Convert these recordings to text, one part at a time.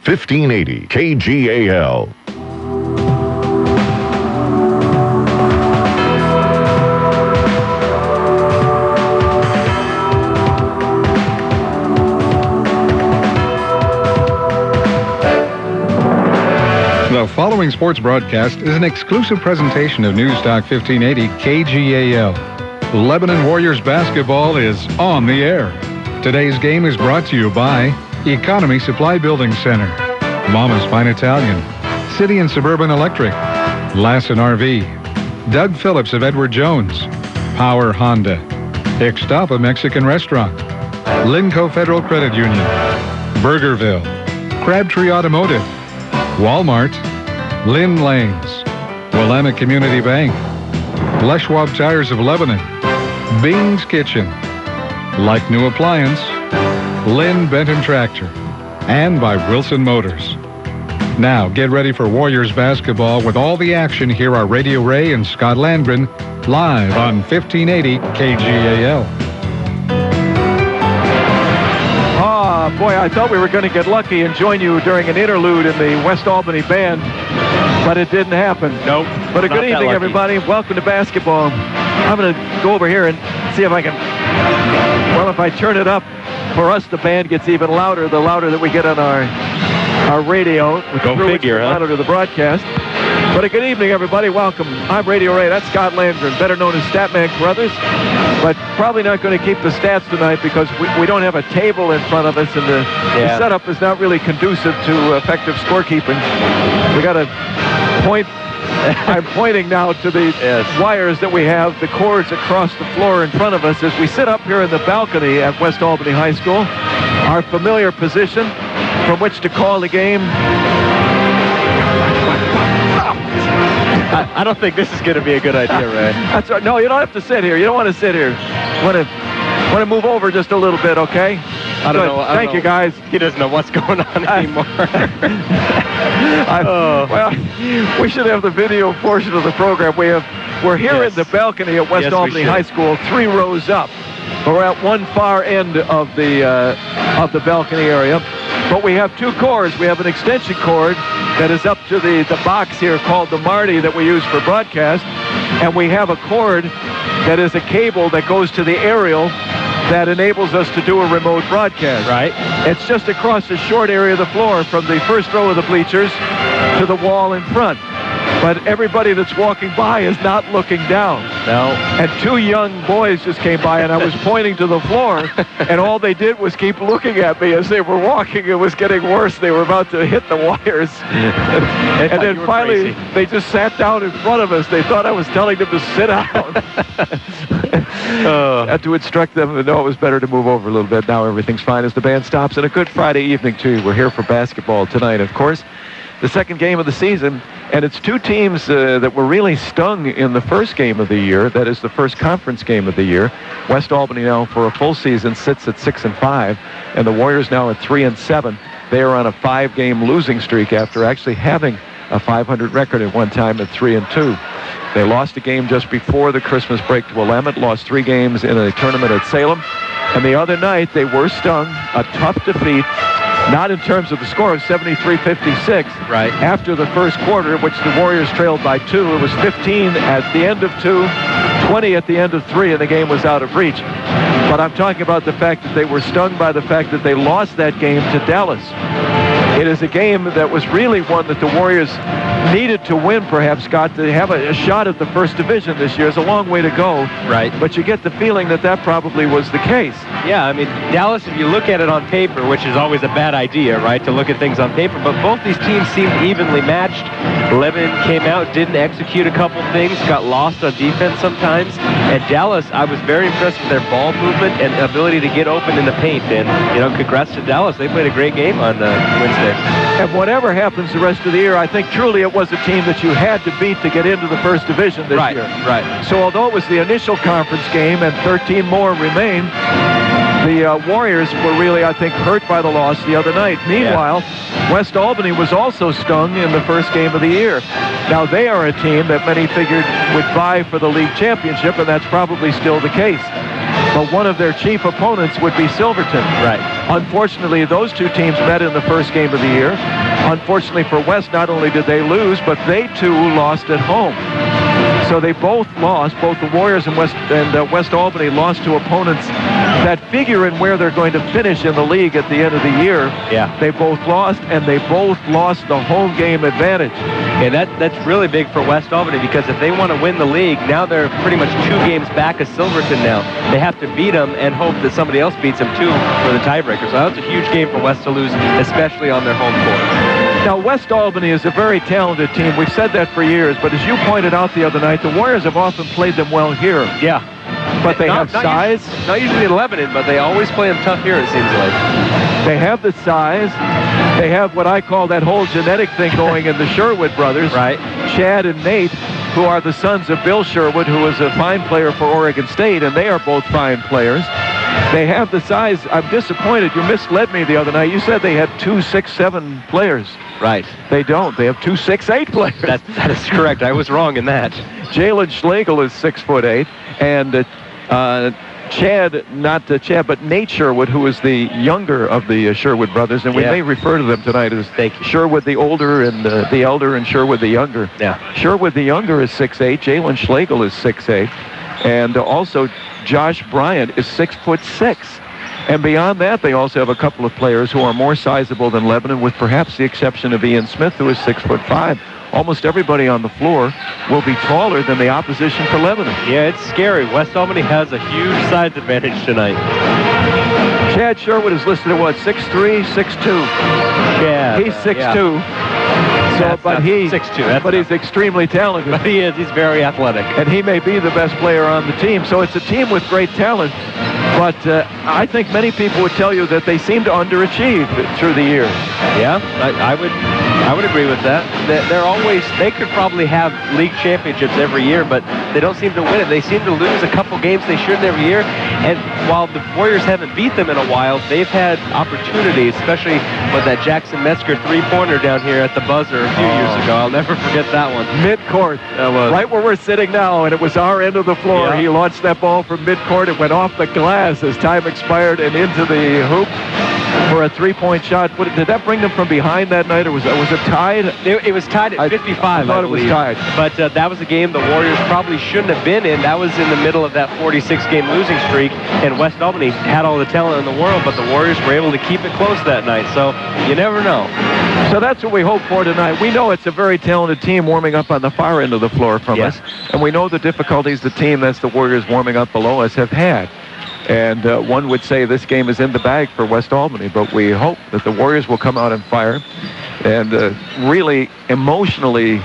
1580 KGAL. The following sports broadcast is an exclusive presentation of Newstalk 1580 KGAL. Lebanon Warriors basketball is on the air. Today's game is brought to you by Economy Supply Building Center, Mama's Fine Italian, City and Suburban Electric, Lassen RV, Doug Phillips of Edward Jones, Power Honda, Ixtapa Mexican Restaurant, Linco Federal Credit Union, Burgerville, Crabtree Automotive, Walmart, Lynn Lanes, Willamette Community Bank, Leschwab Tires of Lebanon, Bing's Kitchen, Like New Appliance, Lynn Benton Tractor, and by Wilson Motors. Now, get ready for Warriors basketball with all the action. Here are Radio Ray and Scott Landgren live on 1580 KGAL. Boy, I thought we were going to get lucky and join you during an interlude in the West Albany band, but it didn't happen. Nope. But a good evening, everybody. Welcome to basketball. I'm going to go over here and see if I can, well, if I turn it up, for us, the band gets even louder, the louder that we get on our radio. Go figure, huh? Louder to the broadcast. But a good evening, everybody. Welcome. I'm Radio Ray. That's Scott Landgren, better known as Statman Carruthers, but probably not going to keep the stats tonight because we don't have a table in front of us, and the setup is not really conducive to effective scorekeeping. We got to point. I'm pointing now to the wires that we have, the cords across the floor in front of us as we sit up here in the balcony at West Albany High School, our familiar position from which to call the game. I don't think this is going to be a good idea, Ray. That's right. No, you don't have to sit here. You don't want to sit here. Want to move over just a little bit, okay? I don't know. Thank you, guys. He doesn't know what's going on anymore. Well, we should have the video portion of the program. We're here in the balcony at West Albany High School, 3 rows up. We're at one far end of the balcony area. But we have 2 cords. We have an extension cord that is up to the box here called the Marty that we use for broadcast. And we have a cord that is a cable that goes to the aerial that enables us to do a remote broadcast. Right. It's just across the short area of the floor from the first row of the bleachers to the wall in front. But everybody that's walking by is not looking down. No. And 2 young boys just came by, and I was pointing to the floor, and all they did was keep looking at me as they were walking. It was getting worse. They were about to hit the wires. And then finally, they just sat down in front of us. They thought I was telling them to sit down. Had to instruct them to know it was better to move over a little bit. Now everything's fine as the band stops. And a good Friday evening, too. We're here for basketball tonight, of course. The second game of the season, and it's 2 teams that were really stung in the first game of the year. That is the first conference game of the year. West Albany now for a full season sits at 6-5, and the Warriors now at 3-7. They are on a 5-game losing streak after actually having a 500 record at one time at 3-2. They lost a game just before the Christmas break to Willamette, lost 3 games in a tournament at Salem, and the other night they were stung, a tough defeat. Not in terms of the score of 73-56. Right. After the first quarter, in which the Warriors trailed by 2, it was 15 at the end of 2, 20 at the end of 3, and the game was out of reach. But I'm talking about the fact that they were stung by the fact that they lost that game to Dallas. It is a game that was really one that the Warriors needed to win, perhaps, Scott, to have a shot at the first division this year. It's a long way to go. Right. But you get the feeling that that probably was the case. Yeah, I mean, Dallas, if you look at it on paper, which is always a bad idea, right, to look at things on paper, but both these teams seemed evenly matched. Lebanon came out, didn't execute a couple things, got lost on defense sometimes. And Dallas, I was very impressed with their ball movement and ability to get open in the paint. And, you know, congrats to Dallas. They played a great game on Wednesday. And whatever happens the rest of the year, I think truly it was a team that you had to beat to get into the first division this year. Right. So although it was the initial conference game and 13 more remain, the Warriors were really, I think, hurt by the loss the other night. Meanwhile, West Albany was also stung in the first game of the year. Now, they are a team that many figured would vie for the league championship, and that's probably still the case. but one of their chief opponents would be Silverton. Right. Unfortunately, those two teams met in the first game of the year. Unfortunately for West, not only did they lose, but they too lost at home. So they both lost. Both the Warriors and West Albany lost to opponents that figure in where they're going to finish in the league at the end of the year. Yeah. They both lost, and they both lost the home game advantage. Yeah, that's really big for West Albany, because if they want to win the league, now they're pretty much 2 games back of Silverton now. They have to beat them and hope that somebody else beats them too for the tiebreaker. So that's a huge game for West to lose, especially on their home court. Now, West Albany is a very talented team. We've said that for years, but as you pointed out the other night, the Warriors have often played them well here. Yeah. But they have size. Not usually in Lebanon, but they always play them tough here, it seems like. They have the size. They have what I call that whole genetic thing going in the Sherwood brothers. Right. Chad and Nate, who are the sons of Bill Sherwood, who was a fine player for Oregon State, and they are both fine players. They have the size. I'm disappointed. You misled me the other night. You said they had 2 6'7" players. Right. They don't. They have 2 6'8" players. That is correct. I was wrong in that. Jalen Schlegel is 6'8", and Chad, not Chad, but Nate Sherwood, who is the younger of the Sherwood brothers, and we may refer to them tonight as Sherwood the older and the elder, and Sherwood the younger. Yeah. Sherwood the younger is 6'8". Jalen Schlegel is 6'8", and also Josh Bryant is 6'6". And beyond that, they also have a couple of players who are more sizable than Lebanon, with perhaps the exception of Ian Smith, who is 6'5". Almost everybody on the floor will be taller than the opposition for Lebanon. Yeah, it's scary. West Albany has a huge size advantage tonight. Chad Sherwood is listed at what, 6'3", 6'2"? Yeah. He's 6'2". But he's extremely talented. But he is. He's very athletic. And he may be the best player on the team. So it's a team with great talent. But I think many people would tell you that they seem to underachieve through the years. Yeah, I would agree with that. They could probably have league championships every year, but they don't seem to win it. They seem to lose a couple games they shouldn't every year. And while the Warriors haven't beat them in a while, they've had opportunities, especially with that Jackson Metzger three-pointer down here at the buzzer a few years ago. I'll never forget that one. Midcourt, right where we're sitting now, and it was our end of the floor. Yeah. He launched that ball from midcourt. It went off the glass as time expired and into the hoop for a three-point shot. Did that bring them from behind that night, or was it tied? It was tied at 55, I thought it was tied. But that was a game the Warriors probably shouldn't have been in. That was in the middle of that 46-game losing streak, and West Albany had all the talent in the world, but the Warriors were able to keep it close that night, so you never know. So that's what we hope for tonight. We know it's a very talented team warming up on the far end of the floor from us, and we know the difficulties the team that's the Warriors warming up below us have had. And one would say this game is in the bag for West Albany, but we hope that the Warriors will come out and fire, and really emotionally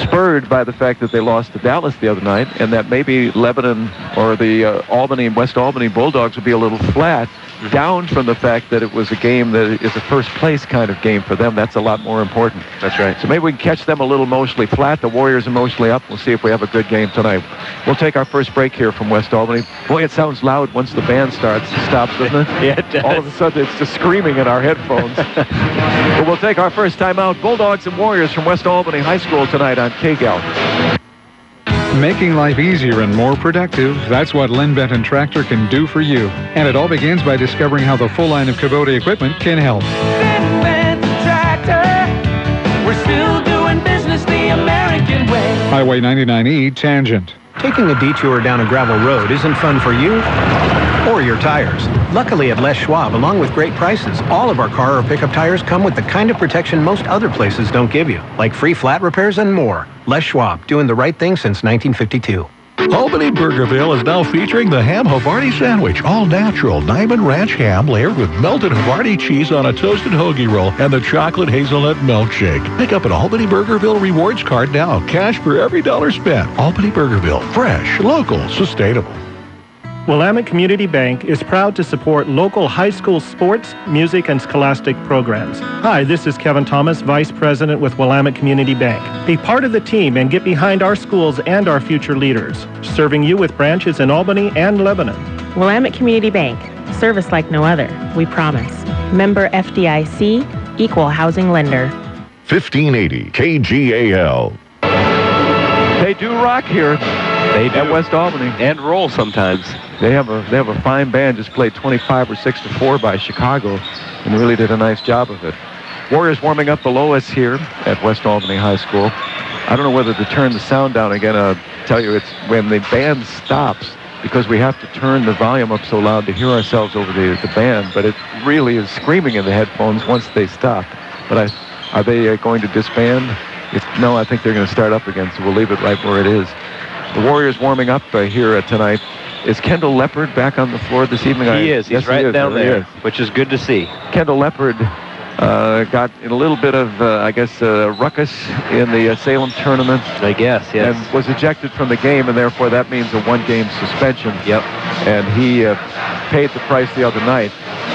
spurred by the fact that they lost to Dallas the other night, and that maybe Lebanon or the Albany and West Albany Bulldogs would be a little flat, down from the fact that it was a game that is a first-place kind of game for them. That's a lot more important. That's right. So maybe we can catch them a little emotionally flat, the Warriors emotionally up. We'll see if we have a good game tonight. We'll take our first break here from West Albany. Boy, it sounds loud once the band stops, doesn't it? Yeah, it does. All of a sudden, it's just screaming in our headphones. But we'll take our first time out. Bulldogs and Warriors from West Albany High School tonight on Kgal. Making life easier and more productive, that's what Lynn Benton Tractor can do for you. And it all begins by discovering how the full line of Kubota equipment can help. Lynn Benton Tractor, we're still doing business the American way. Highway 99E Tangent. Taking a detour down a gravel road isn't fun for you or your tires. Luckily at Les Schwab, along with great prices, all of our car or pickup tires come with the kind of protection most other places don't give you, like free flat repairs and more. Les Schwab, doing the right thing since 1952. Albany Burgerville is now featuring the Ham Havarti Sandwich, all natural Diamond Ranch ham layered with melted Havarti cheese on a toasted hoagie roll and the chocolate hazelnut milkshake. Pick up an Albany Burgerville rewards card now. Cash for every dollar spent. Albany Burgerville, fresh, local, sustainable. Willamette Community Bank is proud to support local high school sports, music, and scholastic programs. Hi, this is Kevin Thomas, Vice President with Willamette Community Bank. Be part of the team and get behind our schools and our future leaders, serving you with branches in Albany and Lebanon. Willamette Community Bank, service like no other, we promise. Member FDIC, equal housing lender. 1580 KGAL. They do rock here. They do. At West Albany. And roll sometimes. They have a fine band, just played 25 or 6-4 by Chicago, and really did a nice job of it. Warriors warming up below us here at West Albany High School. I don't know whether to turn the sound down again. I'll tell you, it's when the band stops, because we have to turn the volume up so loud to hear ourselves over the band, but it really is screaming in the headphones once they stop. But are they going to disband? No, I think they're going to start up again, so we'll leave it right where it is. The Warriors warming up here tonight. Is Kendall Leopard back on the floor this evening? He is. He's right down there, which is good to see. Kendall Leopard got in a little bit of, ruckus in the Salem tournament. I guess, yes. And was ejected from the game, and therefore that means a one-game suspension. Yep. And he paid the price the other night.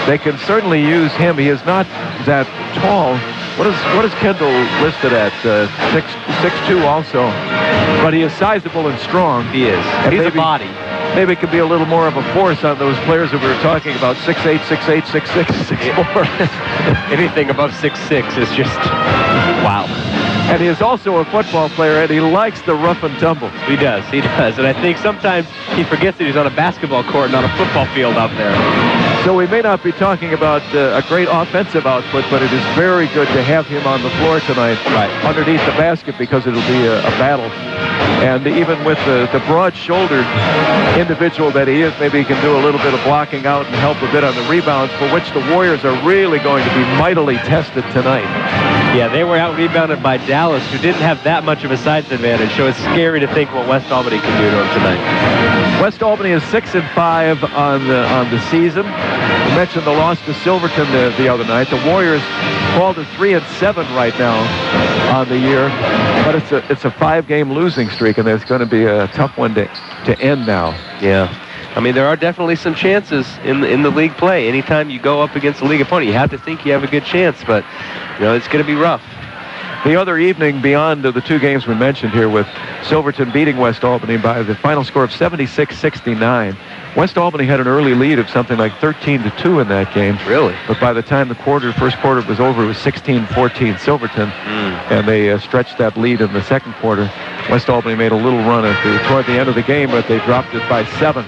They can certainly use him. He is not that tall. What is Kendall listed at? 6'2" also. But he is sizable and strong. He is. And he's a body. Maybe it could be a little more of a force on those players that we were talking about, 6'8", 6'8", 6'6", 6'4". Anything above 6'6" is just, wow. And he is also a football player, and he likes the rough and tumble. He does. And I think sometimes he forgets that he's on a basketball court, not a football field out there. So we may not be talking about a great offensive output, but it is very good to have him on the floor tonight, underneath the basket, because it'll be a battle. And even with the broad-shouldered individual that he is, maybe he can do a little bit of blocking out and help a bit on the rebounds, for which the Warriors are really going to be mightily tested tonight. Yeah, they were out-rebounded by Dallas, who didn't have that much of a size advantage, so it's scary to think what West Albany can do to them tonight. West Albany is 6-5 on the season. We mentioned the loss to Silverton the other night. The Warriors fall to 3-7 right now on the year, but it's a 5-game losing streak, and it's going to be a tough one to end now. Yeah. I mean, there are definitely some chances in the league play. Anytime you go up against a league opponent, you have to think you have a good chance, but it's going to be rough. The other evening, beyond the two games we mentioned here, with Silverton beating West Albany by the final score of 76-69. West Albany had an early lead of something like 13-2 in that game. Really? But by the time the first quarter was over, it was 16-14 Silverton, and they stretched that lead in the second quarter. West Albany made a little run toward the end of the game, but they dropped it by 7.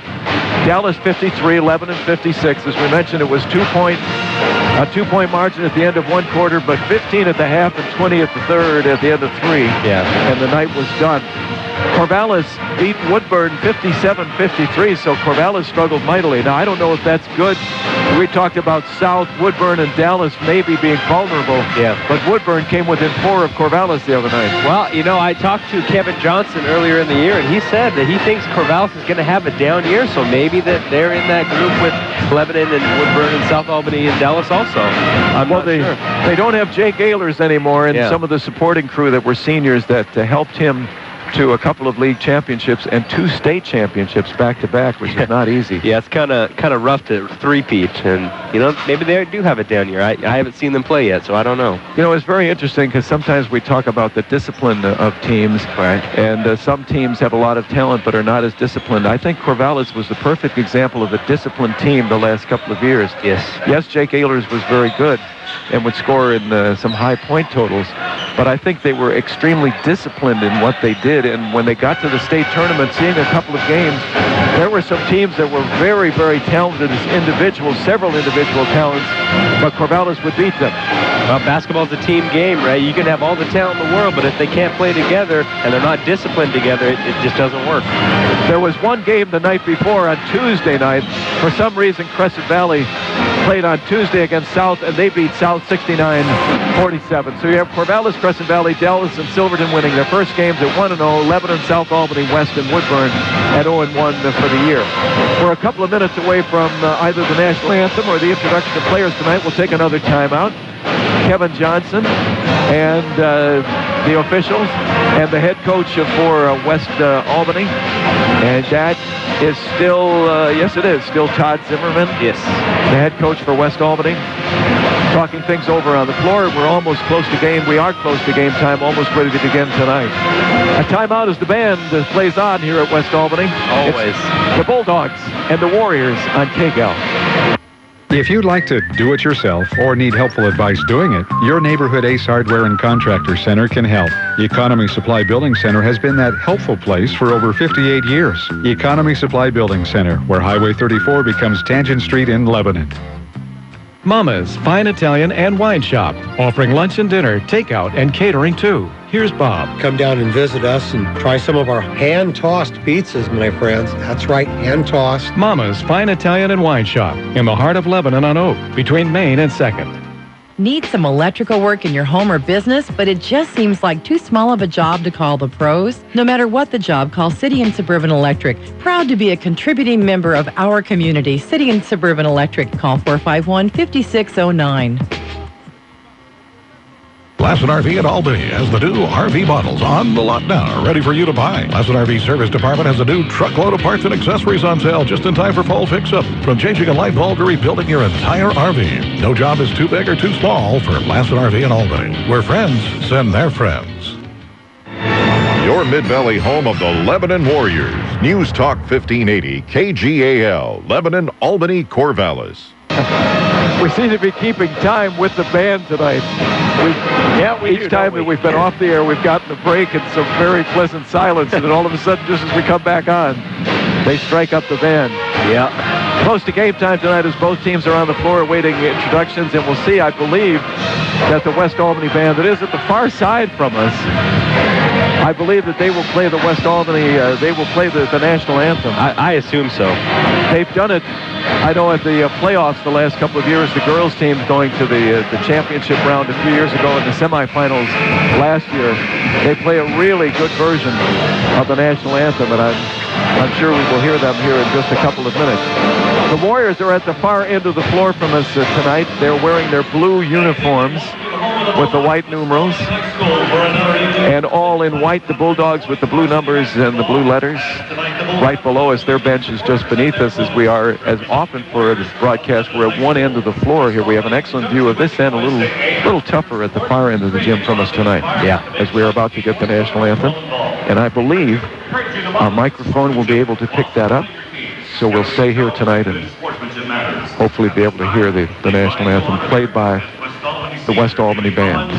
Dallas 53, Lebanon 56. As we mentioned, it was a two-point margin at the end of one quarter, but 15 at the half and 20 at the third at the end of 3. Yeah. And the night was done. Corvallis beat Woodburn 57-53, so Corvallis struggled mightily. Now, I don't know if that's good. We talked about South, Woodburn, and Dallas maybe being vulnerable. Yeah. But Woodburn came within 4 of Corvallis the other night. Well, I talked to Kevin Johnson earlier in the year, and he said that he thinks Corvallis is going to have a down year, so maybe that they're in that group with Lebanon and Woodburn and South Albany and Dallas also. I'm not sure. They don't have Jay Gaylors anymore, and some of the supporting crew that were seniors that helped him to a couple of league championships and 2 state championships back-to-back, which is not easy. Yeah, it's kind of rough to three-peat, and maybe they do have it down here. I haven't seen them play yet, so I don't know. It's very interesting because sometimes we talk about the discipline of teams, right? And some teams have a lot of talent but are not as disciplined. I think Corvallis was the perfect example of a disciplined team the last couple of years. Yes, Jake Ehlers was very good and would score in some high point totals, but I think they were extremely disciplined in what they did. And when they got to the state tournament, seeing a couple of games, there were some teams that were very, very talented as individuals, several individual talents, but Corvallis would beat them. Well, basketball's a team game, right? You can have all the talent in the world, but if they can't play together and they're not disciplined together, it just doesn't work. There was one game the night before on Tuesday night. For some reason, Crescent Valley played on Tuesday against South, and they beat South 69-47. So you have Corvallis, Crescent Valley, Dallas, and Silverton winning their first games at 1-0. Lebanon, South Albany, West, and Woodburn at 0-1 for the year. We're a couple of minutes away from either the national anthem or the introduction of players tonight. We'll take another timeout. Kevin Johnson and the officials and the head coach for West Albany. And that is still, yes it is, still Todd Zimmerman. Yes. The head coach for West Albany. Talking things over on the floor. We're almost close to game. We are close to game time, almost ready to begin tonight. A timeout as the band plays on here at West Albany. Always. It's the Bulldogs and the Warriors on Kgal. If you'd like to do it yourself or need helpful advice doing it, your neighborhood Ace Hardware and Contractor Center can help. Economy Supply Building Center has been that helpful place for over 58 years. Economy Supply Building Center, where Highway 34 becomes Tangent Street in Lebanon. Mama's Fine Italian and Wine Shop, offering lunch and dinner, takeout, and catering too. Here's Bob. Come down and visit us and try some of our hand-tossed pizzas, my friends. That's right, hand-tossed. Mama's Fine Italian and Wine Shop, in the heart of Lebanon on Oak, between Main and 2nd. Need some electrical work in your home or business, but it just seems like too small of a job to call the pros? No matter what the job, call City and Suburban Electric. Proud to be a contributing member of our community. City and Suburban Electric. Call 451-5609. Lassen RV at Albany has the new RV models on the lot now, ready for you to buy. Lassen RV Service Department has a new truckload of parts and accessories on sale just in time for fall fix-up. From changing a light bulb to rebuilding your entire RV. No job is too big or too small for Lassen RV in Albany, where friends send their friends. Your Mid-Valley home of the Lebanon Warriors. News Talk 1580, KGAL, Lebanon, Albany, Corvallis. We seem to be keeping time with the band tonight. Each time that we've been off the air, we've gotten a break and some very pleasant silence, and then all of a sudden, just as we come back on, they strike up the band. Yeah. Close to game time tonight as both teams are on the floor awaiting introductions, and we'll see, I believe, that the West Albany band that is at the far side from us, I believe that they will play the West Albany, they will play the national anthem. I assume so. They've done it, I know, at the playoffs the last couple of years. The girls team going to the championship round a few years ago in the semifinals last year. They play a really good version of the national anthem, and I'm sure we will hear them here in just a couple of minutes. The Warriors are at the far end of the floor from us tonight. They're wearing their blue uniforms with the white numerals, and all in white, the Bulldogs with the blue numbers and the blue letters. Right below us, their bench is just beneath us, as we are, as often for this broadcast, we're at one end of the floor here. We have an excellent view of this end, a little tougher at the far end of the gym from us tonight. Yeah. As we're about to get the national anthem. And I believe our microphone will be able to pick that up. So we'll stay here tonight and hopefully be able to hear the national anthem played by the West Albany band.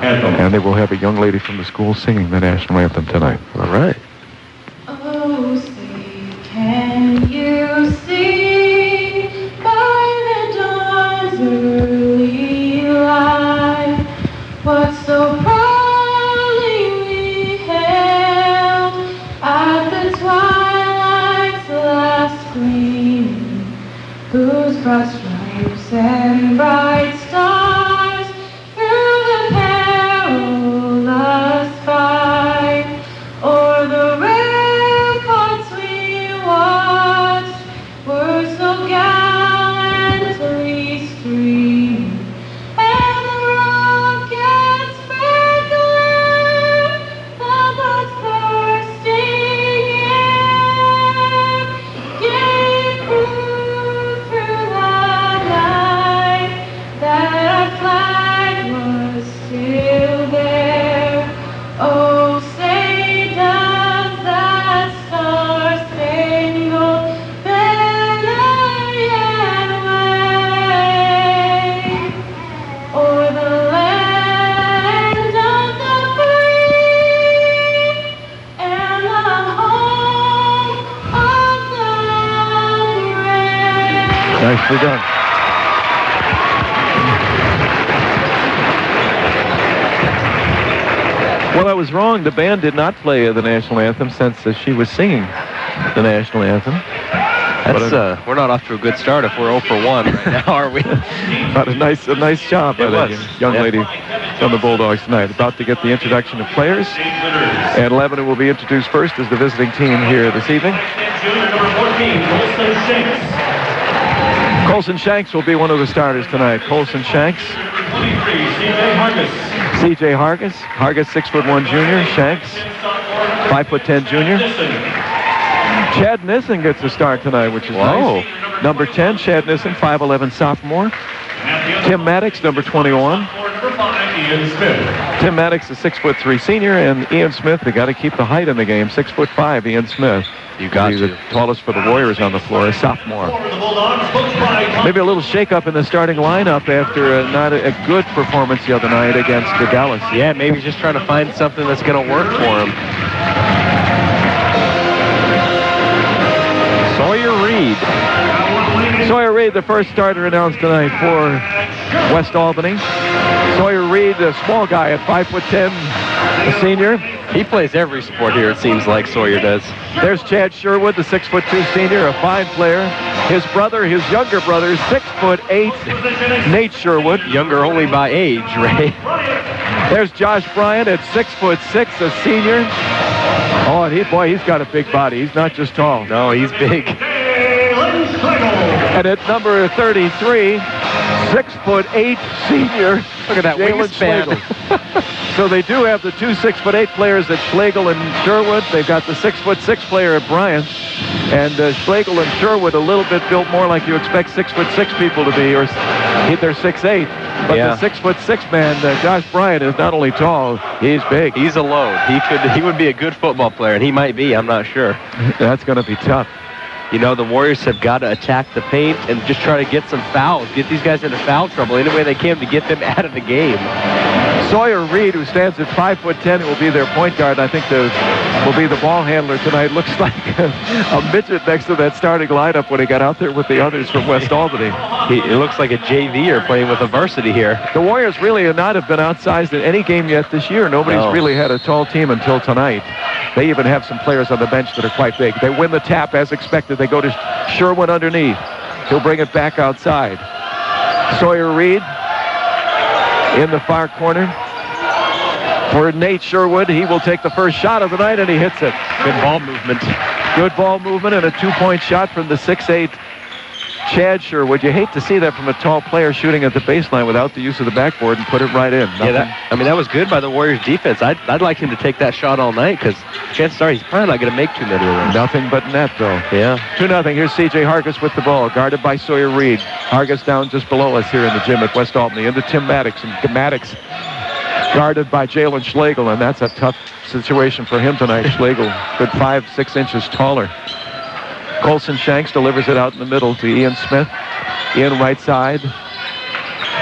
And they will have a young lady from the school singing the national anthem tonight. All right. Oh, say, can you see by the dawn's early light what so proudly we hailed at the twilight's last gleaming, whose broad stripes and bright stars through the perilous fight o'er the ramparts we watched were so gallantly streaming, and the rockets spread glare, the blood's thirsting air gave proof through the night that our flag was still there. Oh, say does that star-spangled banner yet wave o'er the land of the free and the home of the brave? Nicely done. Well, I was wrong. The band did not play the national anthem since she was singing the national anthem. That's, we're not off to a good start if we're 0 for 1 right now, are we? But a nice job by that young lady from the Bulldogs tonight. About to get the introduction of players. And Lebanon will be introduced first as the visiting team here this evening. Colson Shanks will be one of the starters tonight. Colson Shanks. C.J. Hargis. Hargis, 6'1" junior. Shanks, 5'10" junior. Chad Nissen gets the start tonight, which is nice. Number 10, Chad Nissen, 5'11" sophomore. Tim Maddox, number 21. number 5, Ian Smith. Tim Maddox, a 6'3" senior, and Ian Smith, they got to keep the height in the game. 6'5", Ian Smith. You got He's to. the tallest for the Warriors on the floor, a sophomore. Maybe a little shakeup in the starting lineup after not a good performance the other night against Dallas. Yeah, maybe he's just trying to find something that's going to work for him. Sawyer Reed. Sawyer Reed, the first starter announced tonight for West Albany. Sawyer Reed, a small guy at 5'10", a senior. He plays every sport here, it seems like Sawyer does. There's Chad Sherwood, the 6'2" senior, a fine player. His brother, his younger brother, 6'8", Nate Sherwood. Younger only by age, Ray. There's Josh Bryant at 6'6", a senior. Oh, and he's got a big body. He's not just tall. No, he's big. And at number 33, 6'8" senior. Look at that wingspan. So they do have the two 6'8" players at Schlegel and Sherwood. They've got the 6'6" player at Bryant. And Schlegel and Sherwood a little bit built more like you expect 6'6" people to be, or they're 6'8". But yeah. the 6'6" man, Josh Bryant, is not only tall, he's big. He's a load. He would be a good football player, and he might be. I'm not sure. That's going to be tough. You know, the Warriors have got to attack the paint and just try to get some fouls, get these guys into foul trouble any way they can to get them out of the game. Sawyer Reed, who stands at 5'10", will be their point guard. I think will be the ball handler tonight. Looks like a midget next to that starting lineup when he got out there with the others from West Albany. It looks like a JV-er playing with a varsity here. The Warriors really have not been outsized in any game yet this year. Nobody's really had a tall team until tonight. They even have some players on the bench that are quite big. They win the tap as expected. They go to Sherwood underneath. He'll bring it back outside. Sawyer Reed in the far corner for Nate Sherwood. He will take the first shot of the night, and he hits it. Good ball movement. Good ball movement and a two-point shot from the 6'8" Chad Sherwood. You hate to see that from a tall player shooting at the baseline without the use of the backboard and put it right in. Nothing. Yeah, that was good by the Warriors defense. I'd like him to take that shot all night because chances are he's probably not going to make too many of them. Nothing but net, though. Yeah. 2-0. Here's C.J. Hargis with the ball, guarded by Sawyer Reed. Hargis down just below us here in the gym at West Albany. Into Tim Maddox, and Maddox guarded by Jalen Schlegel, and that's a tough situation for him tonight. Schlegel, good 5'6" inches taller. Colson Shanks delivers it out in the middle to Ian Smith. Ian right side.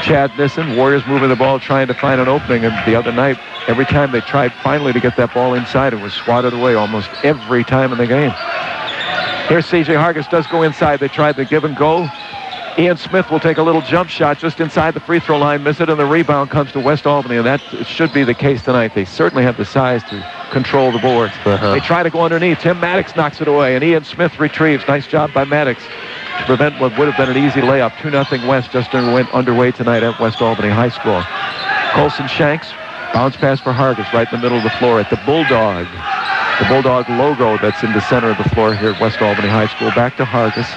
Chad Nissen. Warriors moving the ball, trying to find an opening. And the other night, every time they tried finally to get that ball inside, it was swatted away almost every time in the game. Here C.J. Hargis does go inside. They tried the give and go. Ian Smith will take a little jump shot just inside the free throw line, miss it, and the rebound comes to West Albany, and that should be the case tonight. They certainly have the size to control the boards. They try to go underneath. Tim Maddox knocks it away, and Ian Smith retrieves. Nice job by Maddox to prevent what would have been an easy layup. 2-0 West just underway tonight at West Albany High School. Colson Shanks, bounce pass for Hargis right in the middle of the floor at the Bulldog. The Bulldog logo that's in the center of the floor here at West Albany High School. Back to Hargis.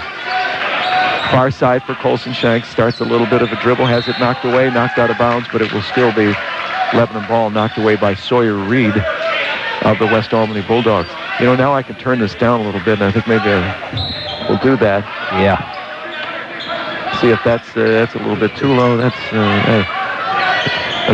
Far side for Colson Shanks. Starts a little bit of a dribble, has it knocked away, knocked out of bounds, but it will still be Lebanon ball knocked away by Sawyer Reed of the West Albany Bulldogs. You know, now I can turn this down a little bit, and I think maybe we'll do that. Yeah. See if that's a little bit too low. That's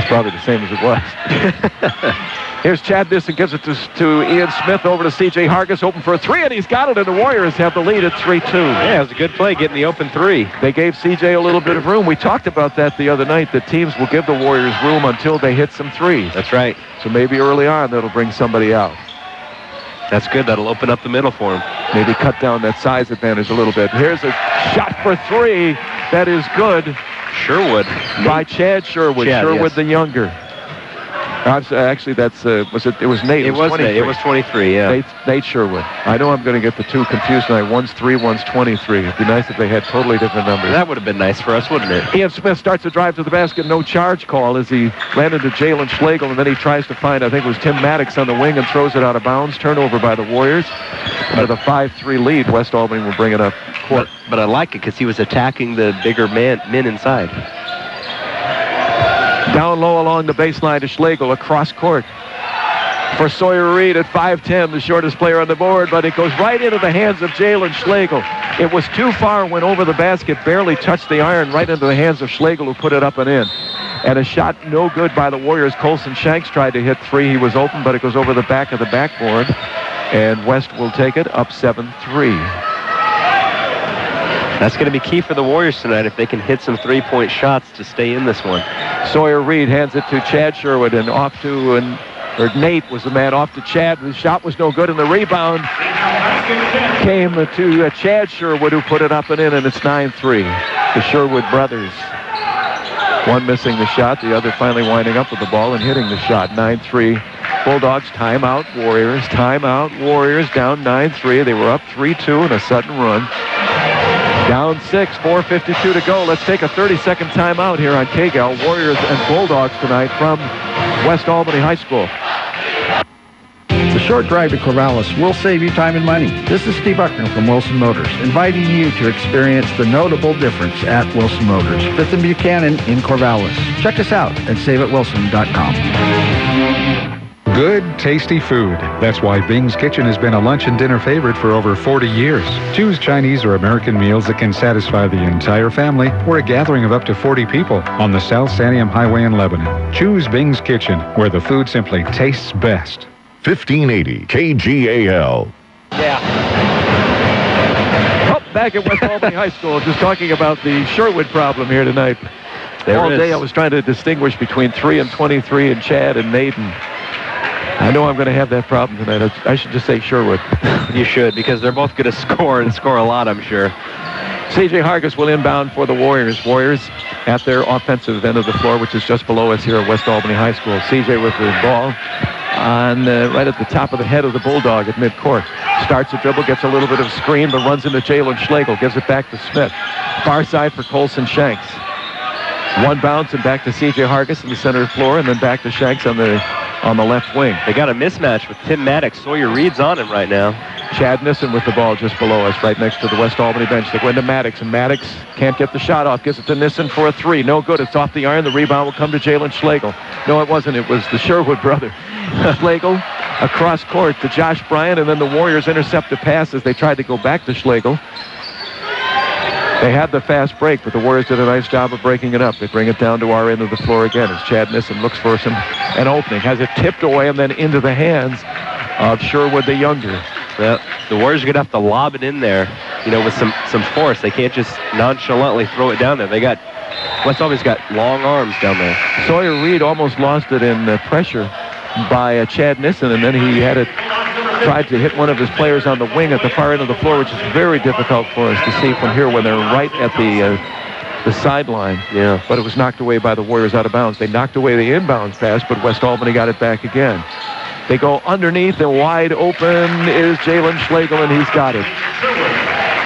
probably the same as it was. Here's Chad Nissen, gives it to Ian Smith, over to C.J. Hargis, open for a three, and he's got it, and the Warriors have the lead at 3-2. Yeah, it was a good play getting the open three. They gave C.J. a little bit of room. We talked about that the other night, that teams will give the Warriors room until they hit some threes. That's right. So maybe early on that'll bring somebody out. That's good. That'll open up the middle for him. Maybe cut down that size advantage a little bit. Here's a shot for three. That is good. Sherwood. By Chad Sherwood. Sherwood, yes. The younger. Actually, that's it was Nate. It was Nate. It was 23, yeah. Nate Sherwood. I know I'm going to get the two confused tonight. One's 3, one's 23. It'd be nice if they had totally different numbers. That would have been nice for us, wouldn't it? Ian Smith starts to drive to the basket. No charge call as he landed to Jalen Schlegel, and then he tries to find, I think it was Tim Maddox on the wing, and throws it out of bounds. Turnover by the Warriors. With a 5-3 lead, West Albany will bring it up court. But I like it because he was attacking the bigger men inside. Down low along the baseline to Schlegel, across court for Sawyer Reed at 5'10", the shortest player on the board, but it goes right into the hands of Jalen Schlegel. It was too far, went over the basket, barely touched the iron, right into the hands of Schlegel, who put it up and in. And a shot no good by the Warriors. Colson Shanks tried to hit three. He was open, but it goes over the back of the backboard. And West will take it up 7-3. That's going to be key for the Warriors tonight if they can hit some three-point shots to stay in this one. Sawyer Reed hands it to Chad Sherwood, and off to Nate was the man off to Chad. The shot was no good, and the rebound came to Chad Sherwood, who put it up and in, and it's 9-3. The Sherwood brothers. One missing the shot, the other finally winding up with the ball and hitting the shot. 9-3. Bulldogs, timeout, Warriors. Timeout, Warriors, down 9-3. They were up 3-2 in a sudden run. Down 6, 4:52 to go. Let's take a 30-second timeout here on Kgal. Warriors and Bulldogs tonight from West Albany High School. The short drive to Corvallis will save you time and money. This is Steve Buckner from Wilson Motors, inviting you to experience the notable difference at Wilson Motors, 5th and Buchanan in Corvallis. Check us out at saveatwilson.com. Good, tasty food. That's why Bing's Kitchen has been a lunch and dinner favorite for over 40 years. Choose Chinese or American meals that can satisfy the entire family or a gathering of up to 40 people on the South Santiam Highway in Lebanon. Choose Bing's Kitchen, where the food simply tastes best. 1580 KGAL. Yeah. Oh, back at West Albany High School, just talking about the Sherwood problem here tonight. All day I was trying to distinguish between 3 and 23 and Chad and Nate, and I know I'm going to have that problem tonight. I should just say Sherwood. You should, because they're both going to score and score a lot, I'm sure. C.J. Hargis will inbound for the Warriors. Warriors at their offensive end of the floor, which is just below us here at West Albany High School. C.J. with the ball on right at the top of the head of the Bulldog at midcourt. Starts a dribble, gets a little bit of screen, but runs into Jalen Schlegel. Gives it back to Smith. Far side for Colson Shanks. One bounce and back to C.J. Hargis in the center of the floor, and then back to Shanks on the left wing. They got a mismatch with Tim Maddox. Sawyer Reed's on him right now. Chad Nissen with the ball just below us, right next to the West Albany bench. They go into Maddox, and Maddox can't get the shot off. Gives it to Nissen for a three. No good. It's off the iron. The rebound will come to Jalen Schlegel. No, it wasn't. It was the Sherwood brother. Schlegel across court to Josh Bryant, and then the Warriors intercept the pass as they tried to go back to Schlegel. They had the fast break, but the Warriors did a nice job of breaking it up. They bring it down to our end of the floor again as Chad Nissen looks for an opening. Has it tipped away and then into the hands of Sherwood the younger. The Warriors are going to have to lob it in there, with some force. They can't just nonchalantly throw it down there. West Albany's got long arms down there. Sawyer Reed almost lost it in pressure by Chad Nissen, and then he tried to hit one of his players on the wing at the far end of the floor, which is very difficult for us to see from here when they're right at the sideline. Yeah. But it was knocked away by the Warriors out of bounds. They knocked away the inbound pass, but West Albany got it back again. They go underneath, and wide open is Jalen Schlegel, and he's got it.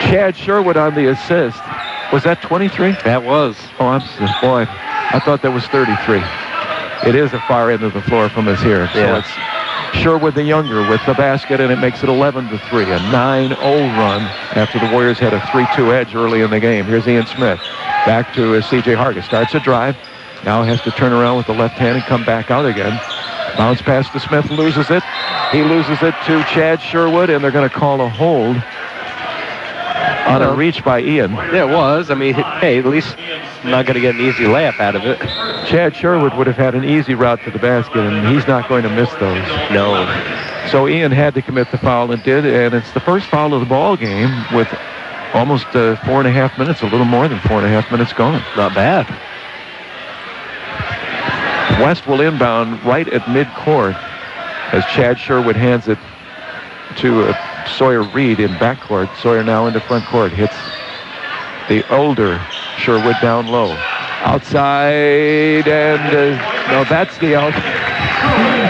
Chad Sherwood on the assist. Was that 23? That was. Oh, boy, I thought that was 33. It is a far end of the floor from us here. So yeah. It's Sherwood the younger with the basket, and it makes it 11-3. A 9-0 run after the Warriors had a 3-2 edge early in the game. Here's Ian Smith. Back to C.J. Hargis. Starts a drive. Now has to turn around with the left hand and come back out again. Bounce pass to Smith, loses it. He loses it to Chad Sherwood, and they're going to call a hold on a reach by Ian. Yeah, it was. I mean, hey, at least I'm not going to get an easy layup out of it. Chad Sherwood would have had an easy route to the basket, and he's not going to miss those. No. So Ian had to commit the foul and did, and it's the first foul of the ball game with almost 4.5 minutes, a little more than 4.5 minutes gone. Not bad. West will inbound right at midcourt as Chad Sherwood hands it to Sawyer Reed in backcourt. Sawyer now into front court. Hits the older Sherwood down low. Outside, and no, that's the out.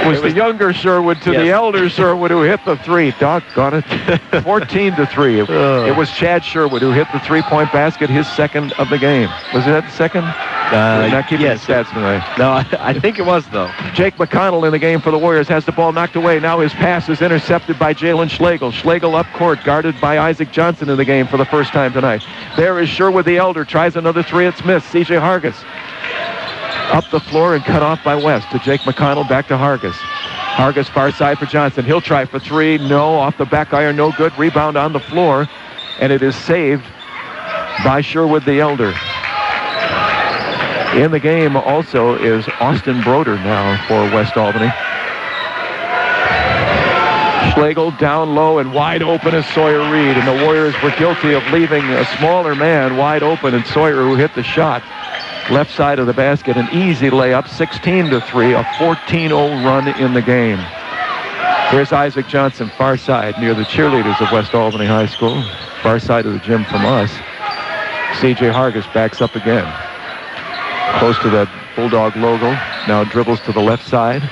It was the younger Sherwood to the elder Sherwood who hit the three. Doggone it. 14-3. It was Chad Sherwood who hit the three-point basket, his second of the game. Was that the second? Not keeping the stats tonight. No, I think it was, though. Jake McConnell in the game for the Warriors has the ball knocked away. Now his pass is intercepted by Jalen Schlegel. Schlegel up court, guarded by Isaac Johnson in the game for the first time tonight. There is Sherwood the elder. Tries another three. It's missed. C.J. Hargis up the floor and cut off by West to Jake McConnell. Back to Hargis. Hargis far side for Johnson. He'll try for three. No, off the back iron. No good. Rebound on the floor. And it is saved by Sherwood the elder. In the game also is Austin Broder now for West Albany. Austin Broder now for West Albany. Schlegel down low and wide open is Sawyer Reed, and the Warriors were guilty of leaving a smaller man wide open, and Sawyer, who hit the shot left side of the basket, an easy layup, 16-3, a 14-0 run in the game. Here's Isaac Johnson, far side, near the cheerleaders of West Albany High School, far side of the gym from us. C.J. Hargis backs up again, close to that Bulldog logo, now dribbles to the left side.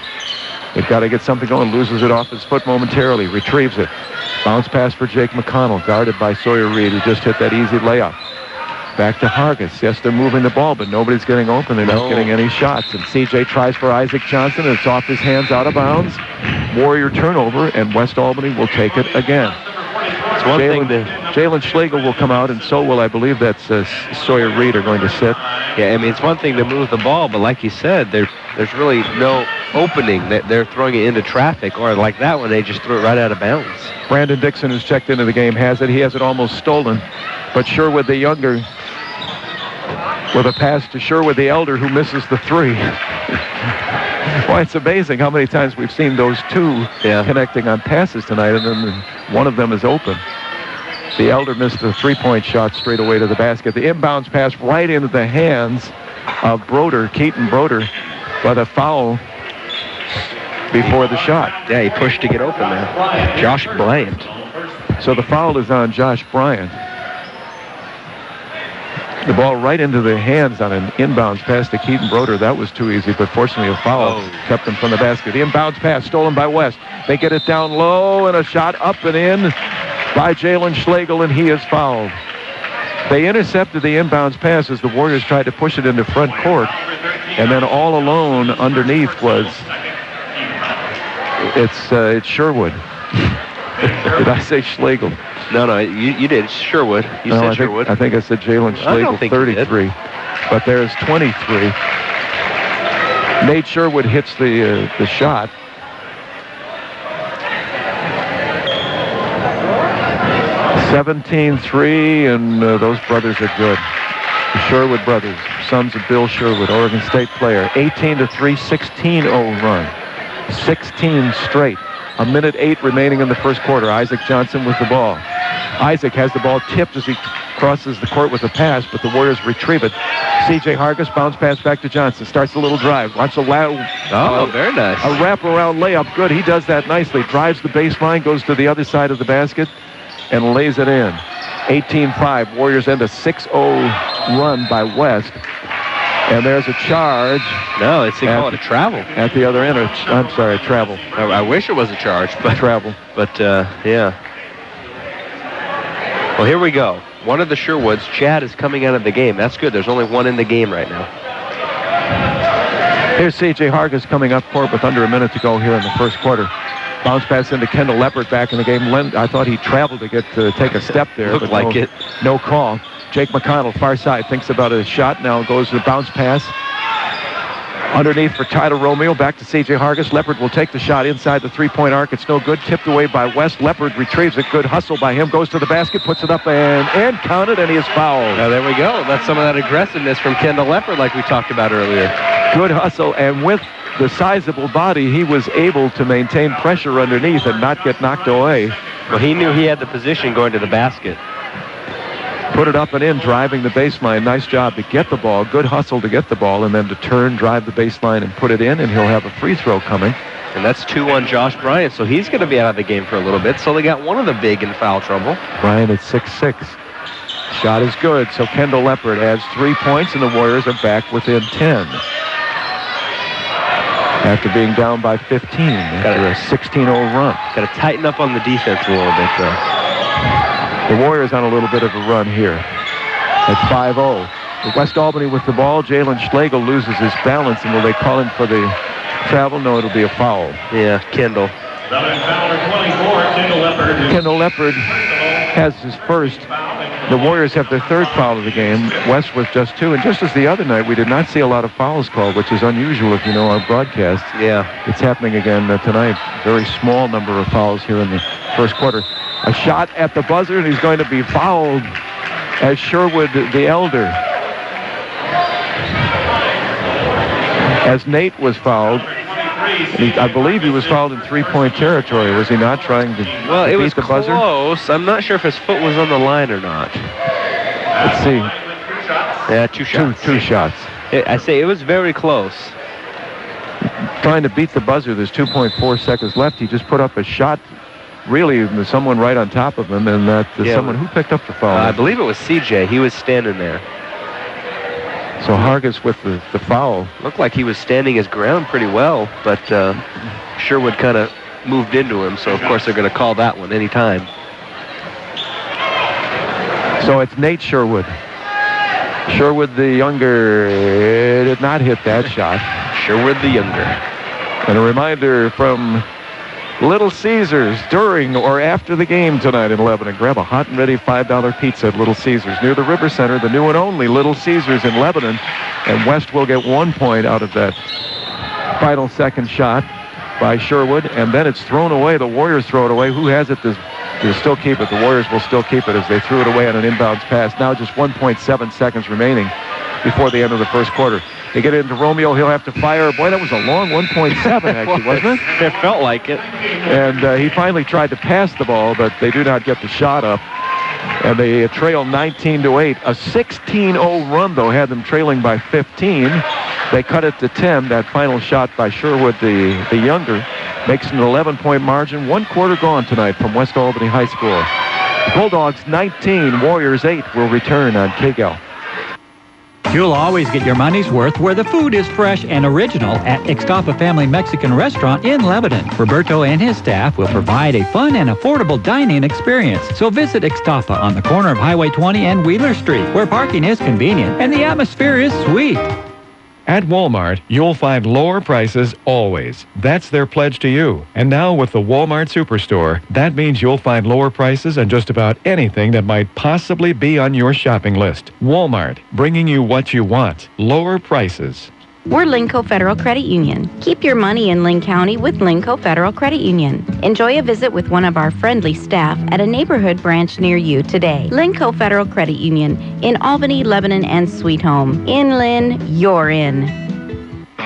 They've got to get something going, loses it off his foot momentarily, retrieves it. Bounce pass for Jake McConnell, guarded by Sawyer Reed, who just hit that easy layup. Back to Hargis. Yes, they're moving the ball, but nobody's getting open. They're not getting any shots. And C.J. tries for Isaac Johnson, and it's off his hands, out of bounds. Warrior turnover, and West Albany will take it again. Jalen Schlegel will come out, and so will, I believe, that's Sawyer Reed are going to sit. Yeah, I mean, it's one thing to move the ball, but like you said, there's really no opening. They're throwing it into traffic, or like that one, they just threw it right out of bounds. Brandon Dixon, who's checked into the game, has it. He has it almost stolen. But Sherwood the younger, with a pass to Sherwood the elder, who misses the three. Boy, it's amazing how many times we've seen those two connecting on passes tonight, and then one of them is open. The elder missed the three-point shot straight away to the basket. The inbounds pass right into the hands of Broder, Keaton Broder, but a foul before the shot. Yeah, he pushed to get open there. Josh Bryant. So the foul is on Josh Bryant. The ball right into the hands on an inbounds pass to Keaton Broder. That was too easy, but fortunately a foul kept him from the basket. The inbounds pass stolen by West. They get it down low, and a shot up and in by Jalen Schlegel, and he is fouled. They intercepted the inbounds pass as the Warriors tried to push it into front court, and then all alone underneath was it's Sherwood. Did I say Schlegel? No, you did. Sherwood. You said Sherwood. I think I said Jalen Schlegel, 33. But there's 23. Nate Sherwood hits the shot. (17-3), and those brothers are good. The Sherwood brothers, sons of Bill Sherwood, Oregon State player. 18-3, 16-0 run. 16 straight. 1:08 remaining in the first quarter. Isaac Johnson with the ball. Isaac has the ball tipped as he crosses the court with a pass, but the Warriors retrieve it. C.J. Hargis, bounce pass back to Johnson. Starts a little drive. Watch the very nice. A wraparound layup. Good. He does that nicely. Drives the baseline, goes to the other side of the basket, and lays it in. 18-5. Warriors end a 6-0 run by West. And there's a charge. No, they call it a travel. At the other end. I'm sorry, a travel. I wish it was a charge, but travel. But yeah. Well, here we go. One of the Sherwoods, Chad, is coming out of the game. That's good. There's only one in the game right now. Here's C.J. Hargis coming up court with under a minute to go here in the first quarter. Bounce pass into Kendall Leppert back in the game. I thought he traveled to take a step there. Looked like it. No call. Jake McConnell, far side, thinks about a shot. Now goes to the bounce pass. Underneath for Tyler Romeo. Back to C.J. Hargis. Leppert will take the shot inside the three-point arc. It's no good. Tipped away by West. Leppert retrieves it. Good hustle by him. Goes to the basket. Puts it up and counted, and he is fouled. Now there we go. That's some of that aggressiveness from Kendall Leppert like we talked about earlier. Good hustle, and with the sizable body, he was able to maintain pressure underneath and not get knocked away. Well, he knew he had the position going to the basket. Put it up and in, driving the baseline. Nice job to get the ball. Good hustle to get the ball, and then to turn, drive the baseline, and put it in, and he'll have a free throw coming. And that's 2-1 Josh Bryant, so he's going to be out of the game for a little bit. So they got one of the big in foul trouble. Bryant at 6'6". Shot is good, so Kendall Leppert adds 3 points, and the Warriors are back within 10. After being down by 15 after a 16-0 run. Got to tighten up on the defense a little bit, though. The Warriors on a little bit of a run here at 5-0. West Albany with the ball. Jalen Schlegel loses his balance, and will they call him for the travel? No, it'll be a foul. Yeah, Kendall. Kendall Leppert has his first. The Warriors have their third foul of the game. West with just 2. And just as the other night, we did not see a lot of fouls called, which is unusual if you know our broadcast. Yeah. It's happening again tonight. Very small number of fouls here in the first quarter. A shot at the buzzer, and he's going to be fouled as Sherwood the elder. as Nate was fouled. I believe he was fouled in three-point territory. Was he not trying to Well, it was beat the buzzer? close. I'm not sure if his foot was on the line or not. Let's see. Yeah, two shots. Two shots. I say it was very close. Trying to beat the buzzer. There's 2.4 seconds left. He just put up a shot. Really, there's someone right on top of him, and someone who picked up the foul. I believe it was CJ. He was standing there. So Hargis with the foul. Looked like he was standing his ground pretty well, but Sherwood kind of moved into him, so of course they're going to call that one anytime. So it's Nate Sherwood. Sherwood the younger did not hit that shot. Sherwood the younger. And a reminder from Little Caesars during or after the game tonight in Lebanon. Grab a hot and ready $5 pizza at Little Caesars near the River Center, the new and only Little Caesars in Lebanon. And West will get 1 point out of that final second shot by Sherwood. And then it's thrown away. The Warriors throw it away. Who has it? They'll still keep it. The Warriors will still keep it as they threw it away on an inbounds pass. Now just 1.7 seconds remaining before the end of the first quarter. They get into Romeo. He'll have to fire. Boy, that was a long 1.7 actually, wasn't it? It felt like it. And he finally tried to pass the ball, but they do not get the shot up. And they trail 19-8. A 16-0 run, though, had them trailing by 15. They cut it to 10. That final shot by Sherwood, the younger, makes an 11-point margin. 1 quarter gone tonight from West Albany High School. The Bulldogs 19, Warriors 8 will return on Kgal. You'll always get your money's worth where the food is fresh and original at Ixtapa Family Mexican Restaurant in Lebanon. Roberto and his staff will provide a fun and affordable dining experience. So visit Ixtapa on the corner of Highway 20 and Wheeler Street, where parking is convenient and the atmosphere is sweet. At Walmart, you'll find lower prices always. That's their pledge to you. And now with the Walmart Superstore, that means you'll find lower prices on just about anything that might possibly be on your shopping list. Walmart, bringing you what you want. Lower prices. We're Linco Federal Credit Union. Keep your money in Linn County with Linco Federal Credit Union. Enjoy a visit with one of our friendly staff at a neighborhood branch near you today. Linco Federal Credit Union in Albany, Lebanon, and Sweet Home. In Linn, you're in.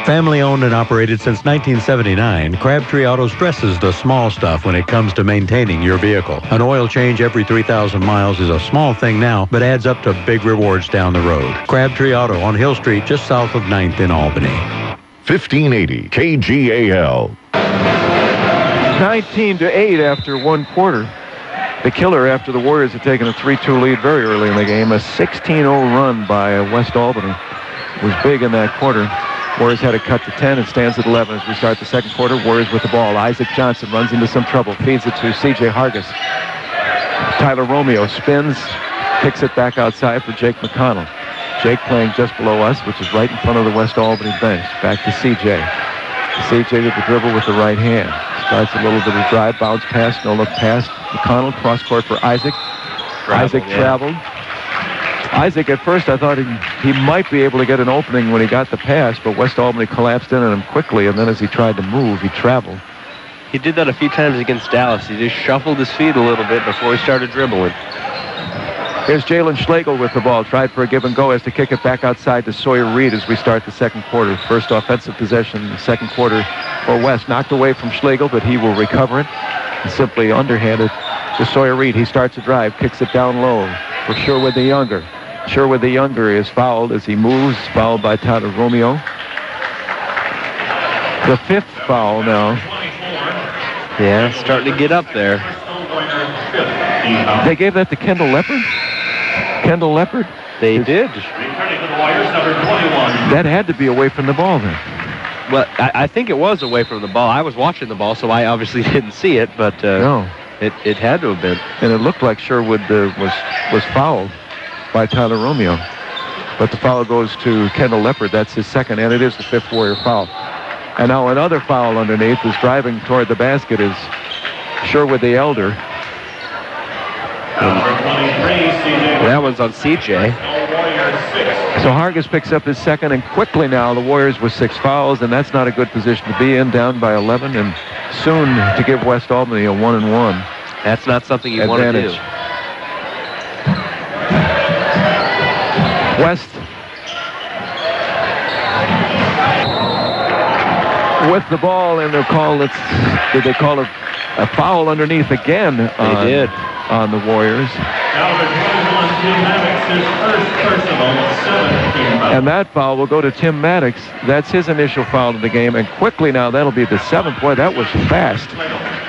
Family owned and operated since 1979, Crabtree Auto stresses the small stuff when it comes to maintaining your vehicle. An oil change every 3,000 miles is a small thing now, but adds up to big rewards down the road. Crabtree Auto on Hill Street, just south of 9th in Albany. 1580 KGAL. 19-8 after 1 quarter. The killer after the Warriors had taken a 3-2 lead very early in the game. A 16-0 run by West Albany was big in that quarter. Warriors had it cut to 10. It stands at 11 as we start the second quarter. Warriors with the ball. Isaac Johnson runs into some trouble. Feeds it to C.J. Hargis. Tyler Romeo spins. Kicks it back outside for Jake McConnell. Jake playing just below us, which is right in front of the West Albany bench. Back to C.J. C.J. with the dribble with the right hand. Starts a little bit of drive. Bounce pass. No look pass. McConnell cross court for Isaac. Isaac traveled. Isaac, at first, I thought he might be able to get an opening when he got the pass, but West Albany collapsed in on him quickly, and then as he tried to move, he traveled. He did that a few times against Dallas. He just shuffled his feet a little bit before he started dribbling. Here's Jalen Schlegel with the ball. Tried for a give and go. Has to kick it back outside to Sawyer Reed as we start the second quarter. First offensive possession in the second quarter for West. Knocked away from Schlegel, but he will recover it. And simply underhanded to Sawyer Reed. He starts a drive, kicks it down low for Sherwood the younger. Sherwood the younger is fouled as he moves, fouled by Tyler Romeo. The 5th foul now. Yeah, starting to get up there. They gave that to Kendall Leopard? Kendall Leopard? They did. That had to be away from the ball then. Well, I think it was away from the ball. I was watching the ball, so I obviously didn't see it, but no. It had to have been. And it looked like Sherwood was fouled by Tyler Romeo. But the foul goes to Kendall Leopard. That's his second, and it is the 5th Warrior foul. And now another foul underneath is driving toward the basket is Sherwood the elder. That one's on CJ. So Hargis picks up his second, and quickly now the Warriors with 6 fouls, and that's not a good position to be in, down by 11, and soon to give West Albany a 1-1. That's not something you want to do. West with the ball, and did they call it a foul underneath again? They did. On the Warriors. And that foul will go to Tim Maddox. That's his initial foul of the game. And quickly now, that'll be the 7th. Boy, that was fast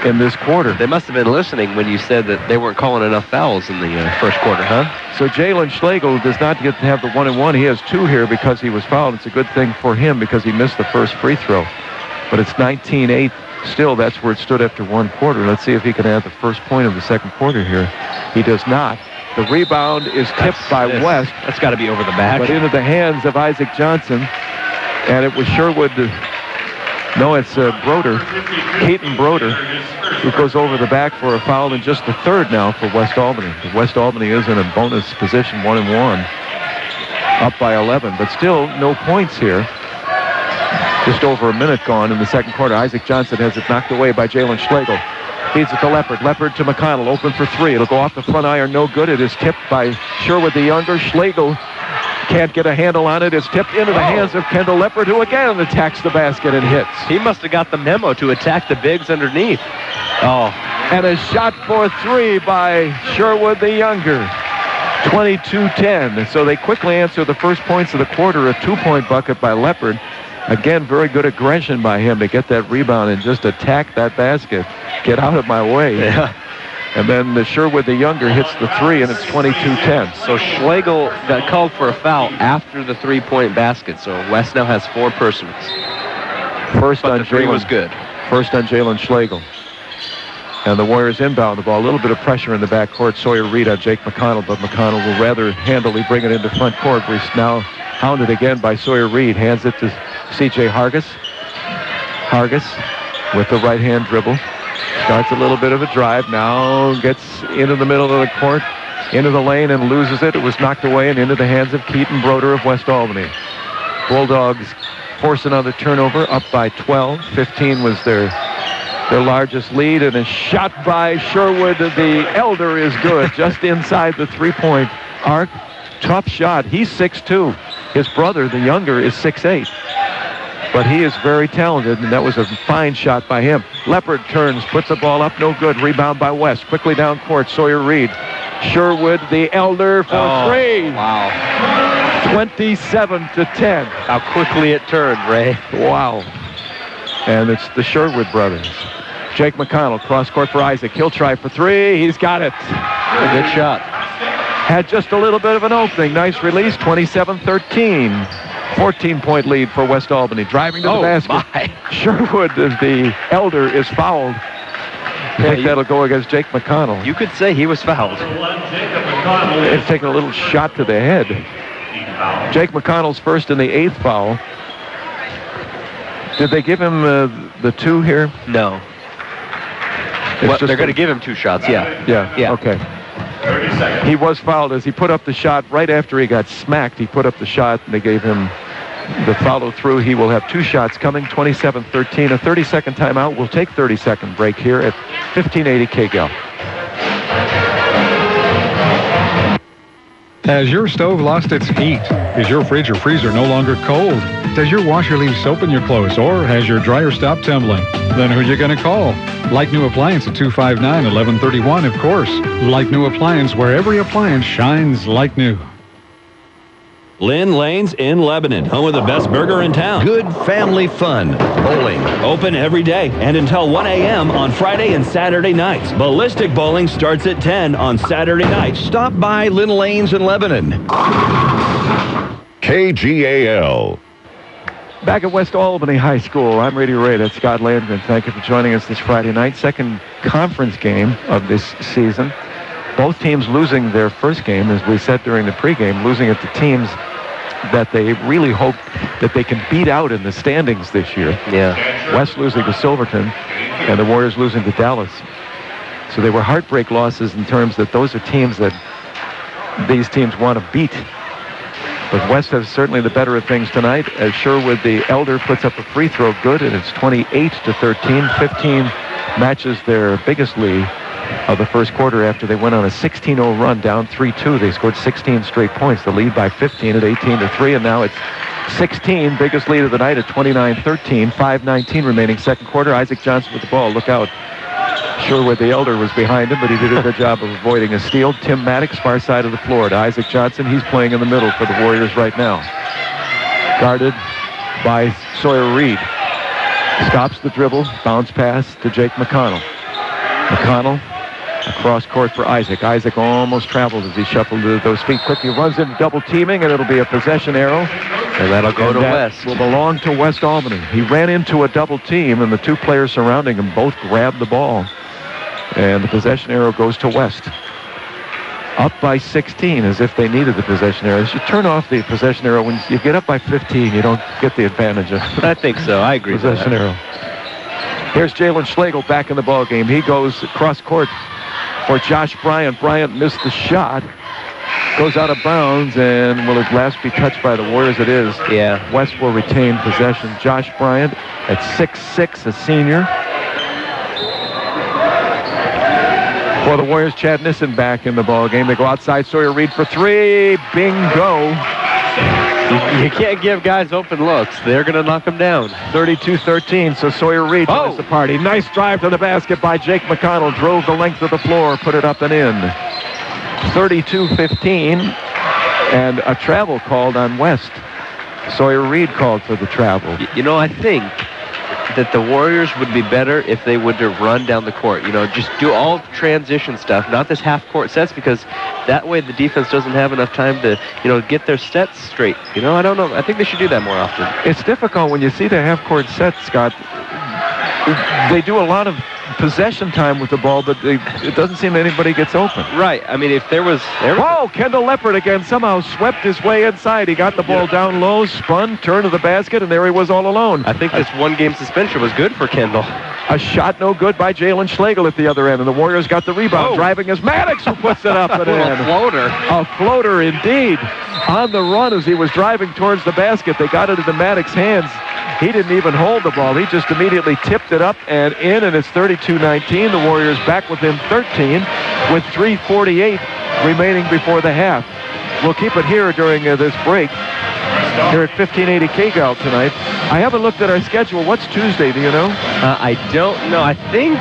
in this quarter. They must have been listening when you said that they weren't calling enough fouls in the first quarter, huh? So Jalen Schlegel does not get to have the 1-and-1. He has 2 here because he was fouled. It's a good thing for him because he missed the first free throw. But it's 19-8. Still, that's where it stood after 1 quarter. Let's see if he can add the first point of the second quarter here. He does not. The rebound is tipped by West. That's got to be over the back. But into the hands of Isaac Johnson. And it was Sherwood. No, it's Broder. Keaton Broder, who goes over the back for a foul, and just the 3rd now for West Albany. West Albany is in a bonus position, 1-and-1. Up by 11, but still no points here. Just over a minute gone in the second quarter. Isaac Johnson has it knocked away by Jalen Schlegel. Feeds it to Leopard. Leopard to McConnell. Open for 3. It'll go off the front iron. No good. It is tipped by Sherwood the Younger. Schlegel can't get a handle on it. It's tipped into the hands of Kendall Leopard, who again attacks the basket and hits. He must have got the memo to attack the bigs underneath. Oh. And a shot for 3 by Sherwood the Younger. 22-10. So they quickly answer the first points of the quarter. A 2-point bucket by Leopard. Again, very good aggression by him to get that rebound and just attack that basket. Get out of my way. Yeah. And then the Sherwood the Younger hits the 3, and it's 22-10. So Schlegel got called for a foul after the 3-point basket. So West now has 4 personals. First but on the 3 Jalen was good. First on Jalen Schlegel. And the Warriors inbound the ball. A little bit of pressure in the backcourt. Sawyer Reed on Jake McConnell, but McConnell will rather handily bring it into front court. We're now hounded again by Sawyer Reed. Hands it to C.J. Hargis. Hargis with the right-hand dribble. Starts a little bit of a drive. Now gets into the middle of the court, into the lane, and loses it. It was knocked away and into the hands of Keaton Broder of West Albany. Bulldogs force another turnover, up by 12. 15 was their largest lead, and a shot by Sherwood the Elder is good, just inside the 3-point arc. Tough shot. He's 6'2". His brother, the Younger, is 6'8". But he is very talented, and that was a fine shot by him. Leopard turns, puts the ball up, no good. Rebound by West. Quickly down court, Sawyer Reed. Sherwood the Elder for 3. Wow. 27-10. How quickly it turned, Ray. Wow. And it's the Sherwood brothers. Jake McConnell, cross court for Isaac. He'll try for 3. He's got it. A good shot. Had just a little bit of an opening. Nice release, 27-13. 14-point lead for West Albany. Driving to the basket. My. Sherwood, the Elder, is fouled. I think that'll go against Jake McConnell. You could say he was fouled. He's taking a little shot to the head. Jake McConnell's first in the 8th foul. Did they give him the 2 here? No. Well, they're going to give him 2 shots, yeah. Yeah, okay. He was fouled as he put up the shot right after he got smacked. He put up the shot, and they gave him the follow through. He will have 2 shots coming, 27-13. A 30-second timeout. We'll take 30-second break here at 1580 Kgal. Has your stove lost its heat? Is your fridge or freezer no longer cold? Does your washer leave soap in your clothes, or has your dryer stopped tumbling? Then who are you going to call? Like New Appliance at 259-1131, of course. Like New Appliance, where every appliance shines like new. Lynn Lanes in Lebanon, home of the best burger in town. Good family fun. Bowling. Open every day and until 1 a.m. on Friday and Saturday nights. Ballistic bowling starts at 10 on Saturday nights. Stop by Lynn Lanes in Lebanon. KGAL. Back at West Albany High School, I'm Radio Ray. That's Scott Landgren. Thank you for joining us this Friday night. Second conference game of this season. Both teams losing their first game, as we said during the pregame, losing it to teams that they really hope that they can beat out in the standings this year. Yeah. West losing to Silverton, and the Warriors losing to Dallas. So they were heartbreak losses in terms that those are teams that these teams want to beat. But West has certainly the better of things tonight, as Sherwood the Elder puts up a free throw good, and it's 28-13. 15 matches their biggest lead of the first quarter after they went on a 16-0 run down 3-2. They scored 16 straight points. The lead by 15 at 18-3, and now it's 16, biggest lead of the night at 29-13. 5:19 remaining second quarter. Isaac Johnson with the ball. Look out. Sure where the elder was behind him, but he did a good job of avoiding a steal. Tim Maddox, far side of the floor to Isaac Johnson. He's playing in the middle for the Warriors right now. Guarded by Sawyer Reed. Stops the dribble. Bounce pass to Jake McConnell. McConnell across court for Isaac. Isaac almost traveled as he shuffled those feet quickly. Runs into double teaming, and it'll be a possession arrow. And that'll go to that West. Will belong to West Albany. He ran into a double team, and the two players surrounding him both grabbed the ball. And the possession arrow goes to West. Up by 16, as if they needed the possession arrow. They should turn off the possession arrow. When you get up by 15, you don't get the advantage of I think so. I agree with possession that. arrow. Here's Jalen Schlegel back in the ball game. He goes across court for Josh Bryant. Bryant missed the shot. Goes out of bounds, and will his last be touched by the Warriors? It is. Yeah. West will retain possession. Josh Bryant at 6'6", a senior. For the Warriors, Chad Nissen back in the ball game. They go outside. Sawyer Reed for three. Bingo. You can't give guys open looks. They're going to knock them down. 32-13, so Sawyer Reed joins the party. Nice drive to the basket by Jake McConnell. Drove the length of the floor, put it up and in. 32-15, and a travel called on West. Sawyer Reed called for the travel. You know, I think that the Warriors would be better if they would have run down the court. You know, just do all transition stuff, not this half-court sets, because that way the defense doesn't have enough time to, you know, get their sets straight. You know, I don't know. I think they should do that more often. It's difficult when you see the half-court sets, Scott. They do a lot of possession time with the ball, but it doesn't seem anybody gets open. Right. I mean, if there was... Whoa! Kendall Leppard again somehow swept his way inside. He got the ball down low, spun, turned to the basket, and there he was all alone. I think this one-game suspension was good for Kendall. A shot no good by Jalen Schlegel at the other end, and the Warriors got the rebound. Driving is Maddox, who puts it up and in. A floater. A floater, indeed. On the run as he was driving towards the basket. They got it into Maddox's hands. He didn't even hold the ball. He just immediately tipped it up and in, and it's 32-19. The Warriors back within 13 with 3:48 remaining before the half. We'll keep it here during this break. Here at 1580 Kgal tonight. I haven't looked at our schedule. What's Tuesday, do you know? I don't know. I think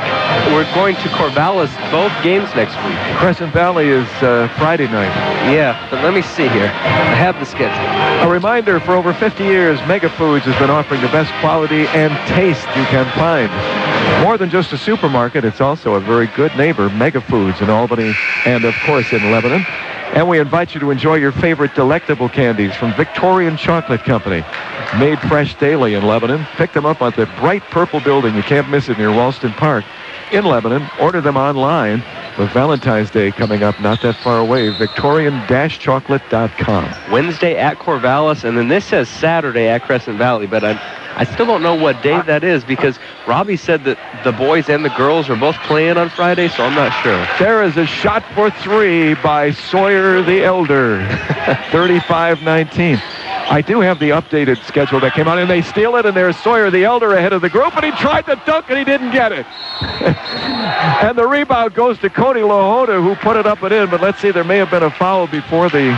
we're going to Corvallis both games next week. Crescent Valley is Friday night. Yeah, but let me see here. I have the schedule. A reminder, for over 50 years, Mega Foods has been offering the best quality and taste you can find. More than just a supermarket, it's also a very good neighbor, Mega Foods in Albany and, of course, in Lebanon. And we invite you to enjoy your favorite delectable candies from Victorian Chocolate Company. Made fresh daily in Lebanon. Pick them up at the bright purple building. You can't miss it near Ralston Park in Lebanon. Order them online with Valentine's Day coming up not that far away. Victorian-chocolate.com. Wednesday at Corvallis, and then this says Saturday at Crescent Valley, but I still don't know what day that is because Robbie said that the boys and the girls are both playing on Friday, so I'm not sure. There is a shot for three by Sawyer the Elder. 35-19. I do have the updated schedule that came out, and they steal it, and there's Sawyer the Elder ahead of the group, and he tried to dunk, and he didn't get it. And the rebound goes to Cody Lahota, who put it up and in, but let's see, there may have been a foul before the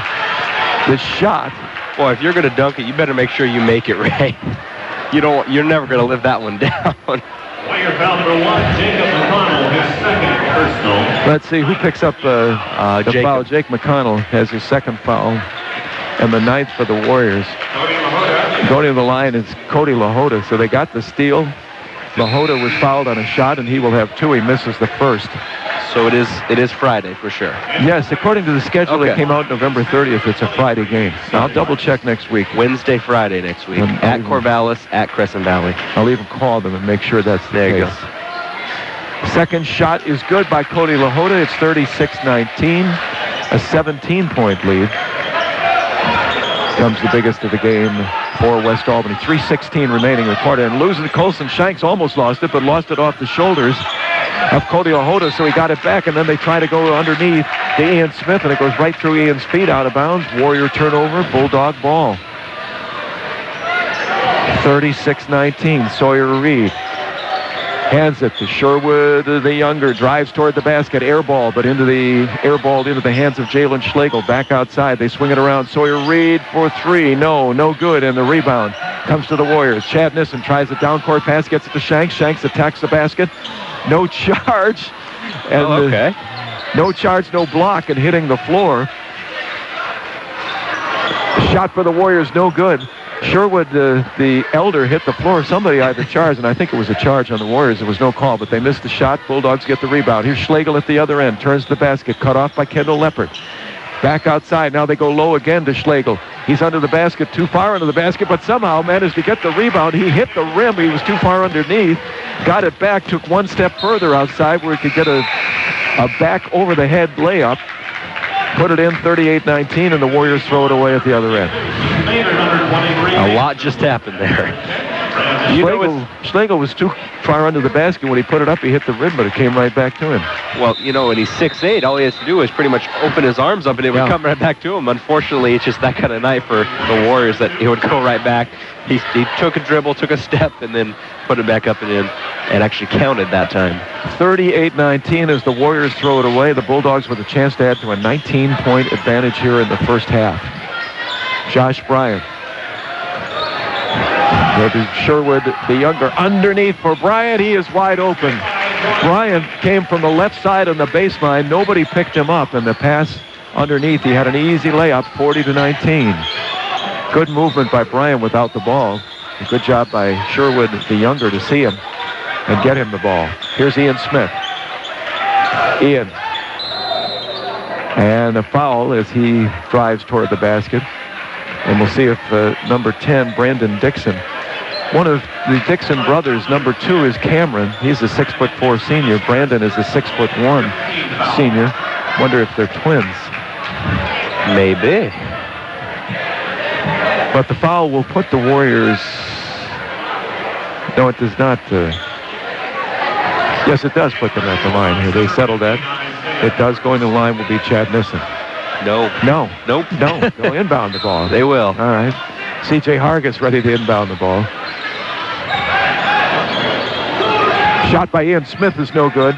shot. Boy, if you're going to dunk it, you better make sure you make it right. You're never going to live that one down. Warrior foul number one, Jacob McConnell, his second personal. Let's see, who picks up the foul? Jake McConnell has his second foul. And the ninth for the Warriors. Going to the line is Cody Lahota. So they got the steal. Lahota was fouled on a shot, and he will have two. He misses the first. So it is Friday for sure. Yes, according to the schedule that came out November 30th, it's a Friday game. So I'll double check next week. Wednesday, Friday next week. At Corvallis, at Crescent Valley. I'll even call them and make sure that's the case. There you go. Second shot is good by Cody Lahota. It's 36-19. A 17-point lead. Comes the biggest of the game for West Albany. 3:16 remaining in the quarter. And losing it, Colson Shanks almost lost it, but lost it off the shoulders of Cody Lahota, so he got it back, and then they try to go underneath to Ian Smith, and it goes right through Ian's feet, out of bounds. Warrior turnover, Bulldog ball. 36-19, Sawyer Reed. Hands it to Sherwood, the younger, drives toward the basket, airball, but airballed into the hands of Jalen Schlegel. Back outside, they swing it around. Sawyer Reed for three, no good, and the rebound comes to the Warriors. Chad Nissen tries a down-court pass, gets it to Shanks. Shanks attacks the basket. No charge. And no charge, no block, and hitting the floor. Shot for the Warriors, no good. Sherwood, the elder, hit the floor. Somebody either charged, and I think it was a charge on the Warriors. There was no call, but they missed the shot. Bulldogs get the rebound. Here's Schlegel at the other end. Turns the basket. Cut off by Kendall Leppard. Back outside. Now they go low again to Schlegel. He's under the basket, too far under the basket, but somehow managed to get the rebound. He hit the rim. He was too far underneath. Got it back. Took one step further outside where he could get a back over-the-head layup. Put it in 38-19, and the Warriors throw it away at the other end. A lot just happened there. Schlegel was too far under the basket. When he put it up, he hit the rim, but it came right back to him. Well, when he's 6'8", all he has to do is pretty much open his arms up, and it would come right back to him. Unfortunately, it's just that kind of night for the Warriors that it would go right back. He took a dribble, took a step, and then put it back up and in, and actually counted that time. 38-19 as the Warriors throw it away. The Bulldogs with a chance to add to a 19-point advantage here in the first half. Josh Bryant. Sherwood, the younger, underneath for Bryant. He is wide open. Bryant came from the left side on the baseline. Nobody picked him up, and the pass underneath, he had an easy layup, 40-19. Good movement by Bryant without the ball. A good job by Sherwood, the younger, to see him and get him the ball. Here's Ian Smith. Ian. And a foul as he drives toward the basket. And we'll see if number 10, Brandon Dixon. One of the Dixon brothers, number 2, is Cameron. He's a 6'4" senior. Brandon is a 6'1" senior. Wonder if they're twins. Maybe. But the foul will put the Warriors... No, it does not. Yes, it does put them at the line here. They settled that. It does go in the line will be Chad Nissen. No. Nope. They'll inbound the ball. They will. All right. C.J. Hargis ready to inbound the ball. Shot by Ian Smith is no good.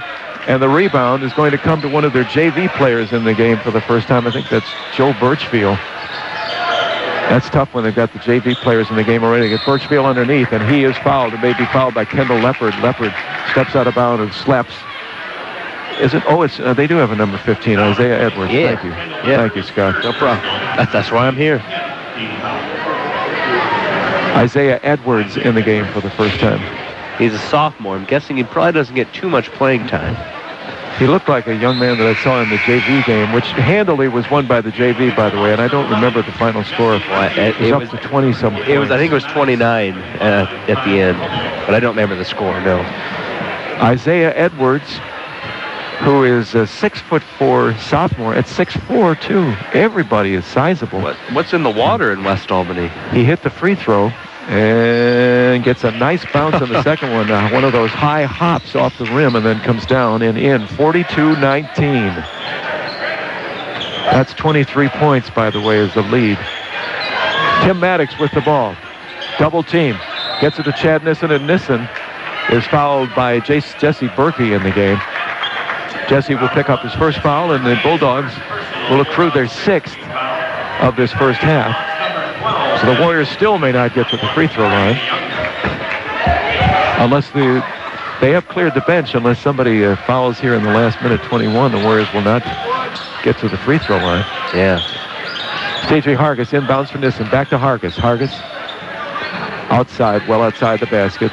And the rebound is going to come to one of their JV players in the game for the first time. I think that's Joe Birchfield. That's tough when they've got the JV players in the game already. They get Birchfield underneath, and he is fouled. It may be fouled by Kendall Leppard. Leppard steps out of bounds and slaps. Is it? Oh, it's they do have a number 15, Isaiah Edwards. Yeah. Thank you. Yeah. Thank you, Scott. No problem. That's why I'm here. Isaiah Edwards in the game for the first time. He's a sophomore. I'm guessing he probably doesn't get too much playing time. He looked like a young man that I saw in the JV game, which handily was won by the JV, by the way, and I don't remember the final score. It was up to 20-some points. I think it was 29 at the end, but I don't remember the score, no. Isaiah Edwards, who is a 6'4" sophomore, at 6'4", too. Everybody is sizable. What's in the water in West Albany? He hit the free throw and gets a nice bounce on the second one. One of those high hops off the rim and then comes down and in. 42-19. That's 23 points, by the way, is the lead. Tim Maddox with the ball. Double team. Gets it to Chad Nissen, and Nissen is fouled by Jesse Berkey in the game. Jesse will pick up his first foul, and the Bulldogs will accrue their 6th of this first half. So the Warriors still may not get to the free throw line unless they have cleared the bench. Unless somebody fouls here in the last minute 21, the Warriors will not get to the free throw line. Yeah. C.J. Hargis inbounds for Nissen. Back to Hargis. Hargis outside, well outside the basket.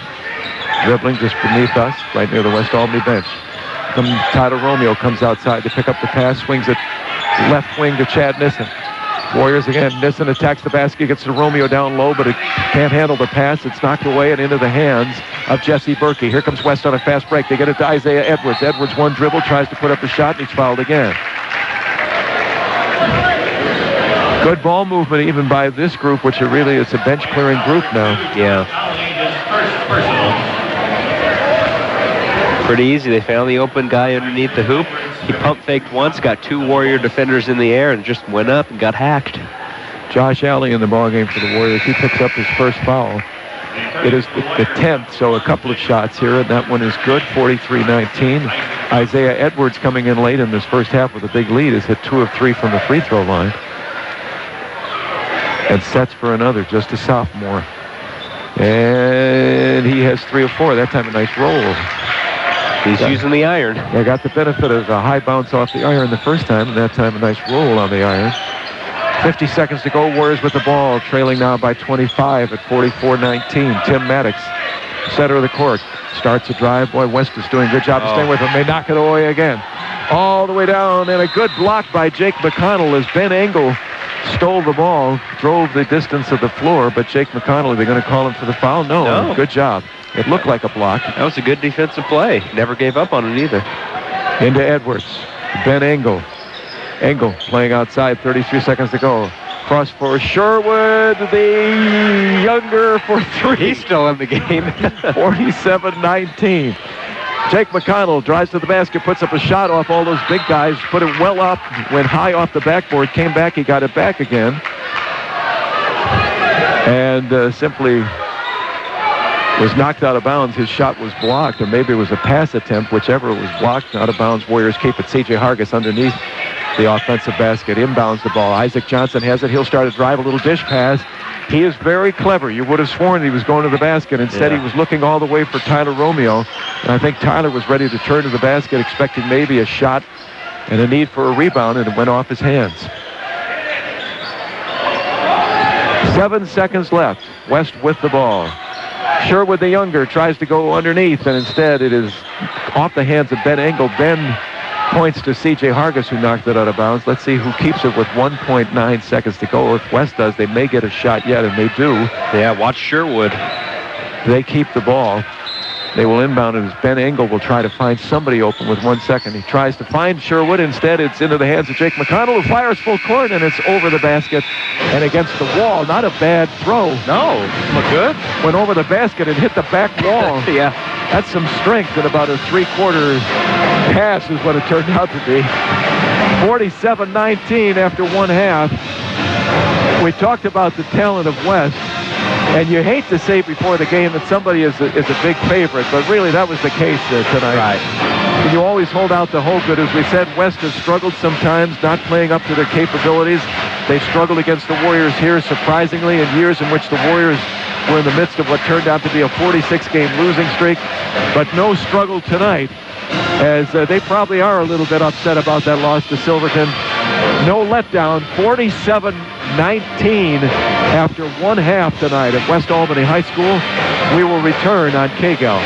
Dribbling just beneath us, right near the West Albany bench. Tyler Romeo comes outside to pick up the pass, swings it left wing to Chad Nissen. Warriors again. Nissen attacks the basket, gets to Romeo down low, but it can't handle the pass. It's knocked away and into the hands of Jesse Berkey. Here comes West on a fast break. They get it to Isaiah Edwards. Edwards one dribble, tries to put up a shot, and he's fouled again. Good ball movement even by this group, which it's a bench-clearing group now. Yeah. Pretty easy. They found the open guy underneath the hoop. He pump faked once, got 2 Warrior defenders in the air, and just went up and got hacked. Josh Alley in the ballgame for the Warriors. He picks up his first foul. It is the 10th, so a couple of shots here, and that one is good, 43-19. Isaiah Edwards coming in late in this first half with a big lead has hit 2 of 3 from the free throw line. And sets for another, just a sophomore. And he has 3 of 4. That time a nice roll. He's using the iron. They got the benefit of a high bounce off the iron the first time, and that time a nice roll on the iron. 50 seconds to go. Warriors with the ball, trailing now by 25 at 44-19. Tim Maddox, center of the court, starts a drive. Boy, West is doing a good job of staying with him. They knock it away again. All the way down, and a good block by Jake McConnell as Ben Engel stole the ball, drove the distance of the floor, but Jake McConnell, are they going to call him for the foul? No. Good job. It looked like a block. That was a good defensive play. Never gave up on it either. Into Edwards. Ben Engel. Engel playing outside, 33 seconds to go. Cross for Sherwood, the younger for 3. He's still in the game. 47-19. Jake McConnell drives to the basket, puts up a shot off all those big guys, put it well up, went high off the backboard, came back, he got it back again. And simply was knocked out of bounds. His shot was blocked, or maybe it was a pass attempt, whichever was blocked out of bounds. Warriors keep it. C.J. Hargis underneath the offensive basket, inbounds the ball. Isaac Johnson has it. He'll start a drive, a little dish pass. He is very clever. You would have sworn he was going to the basket. Instead, he was looking all the way for Tyler Romeo. And I think Tyler was ready to turn to the basket, expecting maybe a shot and a need for a rebound, and it went off his hands. 7 seconds left. West with the ball. Sherwood the younger tries to go underneath, and instead it is off the hands of Ben Engel. Ben points to C.J. Hargis, who knocked it out of bounds. Let's see who keeps it with 1.9 seconds to go. If West does, they may get a shot yet, and they do. Yeah, watch Sherwood. They keep the ball. They will inbound it as Ben Engel will try to find somebody open with 1 second. He tries to find Sherwood. Instead, it's into the hands of Jake McConnell, who fires full court, and it's over the basket and against the wall. Not a bad throw. No, look good. Went over the basket and hit the back wall. Yeah. That's some strength, and about a three-quarter pass is what it turned out to be. 47-19 after one half. We talked about the talent of West. And you hate to say before the game that somebody is a big favorite, but really that was the case tonight. Right. And you always hold out the hope that, as we said, West has struggled sometimes, not playing up to their capabilities. They struggled against the Warriors here, surprisingly, in years in which the Warriors were in the midst of what turned out to be a 46-game losing streak. But no struggle tonight, as they probably are a little bit upset about that loss to Silverton. No letdown, 47-19 after one half tonight at West Albany High School. We will return on Kgal.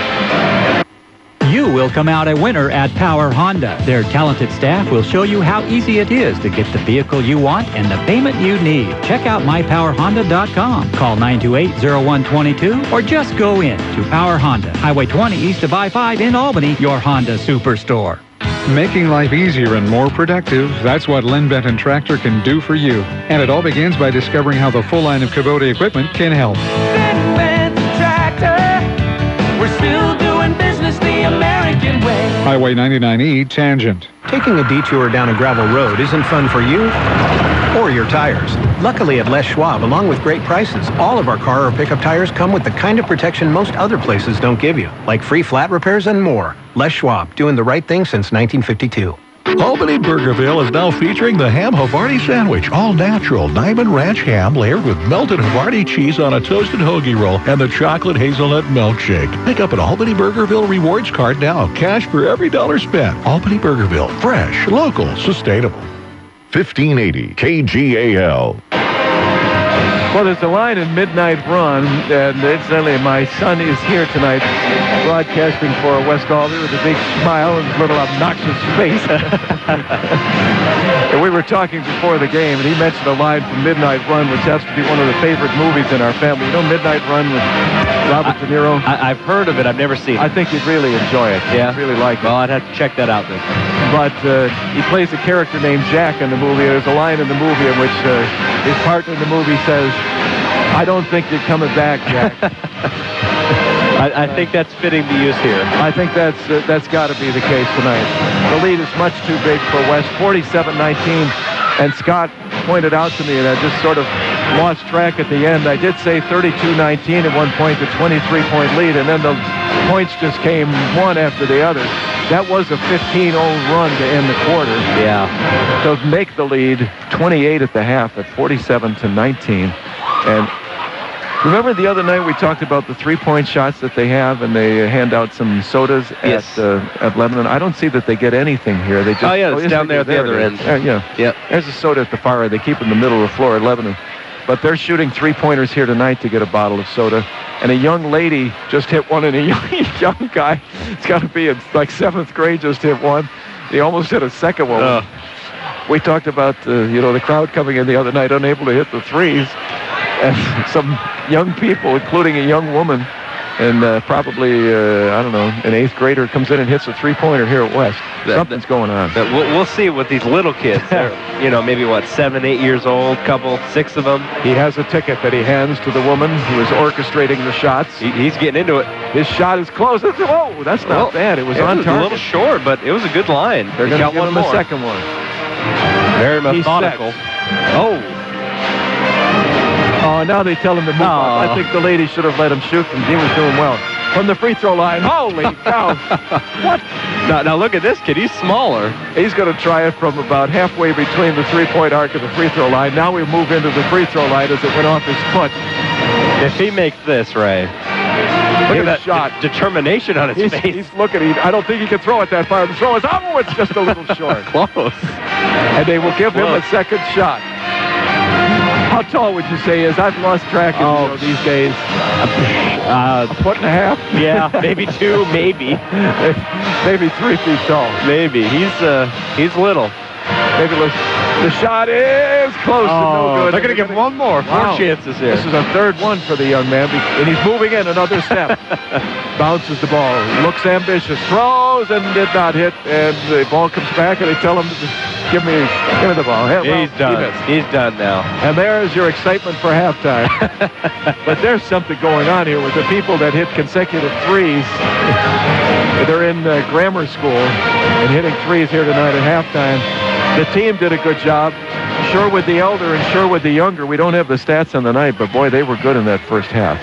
You will come out a winner at Power Honda. Their talented staff will show you how easy it is to get the vehicle you want and the payment you need. Check out mypowerhonda.com. Call 928-0122 or just go in to Power Honda, Highway 20 east of I-5 in Albany, your Honda Superstore. Making life easier and more productive, that's what Lynn Benton Tractor can do for you. And it all begins by discovering how the full line of Kubota equipment can help. Benton Tractor, we're still doing business the American way. Highway 99E Tangent. Taking a detour down a gravel road isn't fun for you or your tires. Luckily at Les Schwab, along with great prices, all of our car or pickup tires come with the kind of protection most other places don't give you, like free flat repairs and more. Les Schwab, doing the right thing since 1952. Albany Burgerville is now featuring the Ham Havarti Sandwich, all natural Diamond Ranch ham layered with melted Havarti cheese on a toasted hoagie roll and the chocolate hazelnut milkshake. Pick up an Albany Burgerville rewards card now. Cash for every dollar spent. Albany Burgerville, fresh, local, sustainable. 1580 KGAL. Well, there's a line in Midnight Run, and incidentally, my son is here tonight broadcasting for West Albany with a big smile and a little obnoxious face. And we were talking before the game, and he mentioned a line from Midnight Run, which has to be one of the favorite movies in our family. You know Midnight Run with Robert De Niro? I've heard of it. I've never seen it. I think you'd really enjoy it. Yeah? You'd really like it. Well, I'd have to check that out then. But he plays a character named Jack in the movie. There's a line in the movie in which his partner in the movie says, "I don't think you're coming back, Jack." I think that's fitting to use here. I think that's got to be the case tonight. The lead is much too big for West, 47-19, and Scott pointed out to me, and I just sort of lost track at the end. I did say 32-19 at one point, the 23-point lead, and then the points just came one after the other. That was a 15-0 run to end the quarter. Yeah. To make the lead 28 at the half at 47-19. And remember the other night we talked about the three-point shots that they have, and they hand out some sodas at Lebanon. I don't see that they get anything here. They just, it's down there at the other end. Yeah. There's a soda at the far end. They keep it in the middle of the floor at Lebanon. But they're shooting three-pointers here tonight to get a bottle of soda. And a young lady just hit one, and a young guy, it's got to be in like 7th grade, just hit one. He almost hit a second one. We talked about the crowd coming in the other night unable to hit the threes. And some young people, including a young woman, and probably, an 8th grader comes in and hits a three-pointer here at West. Something's going on. We'll see with these little kids. They're, maybe 7, 8 years old, 6 of them. He has a ticket that he hands to the woman who is orchestrating the shots. He's getting into it. His shot is close. Whoa, that's not bad. It was on target. A little short, but it was a good line. They're going to give him a second one. Very methodical. Oh, now they tell him to move up. I think the lady should have let him shoot, and he was doing well. From the free throw line. Holy cow. What? Now look at this kid. He's smaller. He's going to try it from about halfway between the three-point arc and the free throw line. Now we move into the free throw line as it went off his foot. If he makes this, Ray. Look at that shot. Determination on his face. He's looking. I don't think he can throw it that far. The throw is, it's just a little short. Close. And they will give him a second shot. How tall would you say he is? I've lost track of these days. A foot and a half? Yeah, maybe 2, maybe. Maybe 3 feet tall. Maybe. He's little. Maybe the shot is close and no good. They're going to give one more. 4 chances here. This is a third one for the young man, and he's moving in another step. Bounces the ball, looks ambitious, throws, and did not hit, and the ball comes back, and they tell him to give me the ball. He's done. He's done now. And there's your excitement for halftime. But there's something going on here with the people that hit consecutive threes. They're in grammar school and hitting threes here tonight at halftime. The team did a good job. Sherwood the elder and Sherwood the younger. We don't have the stats on the night, but boy, they were good in that first half.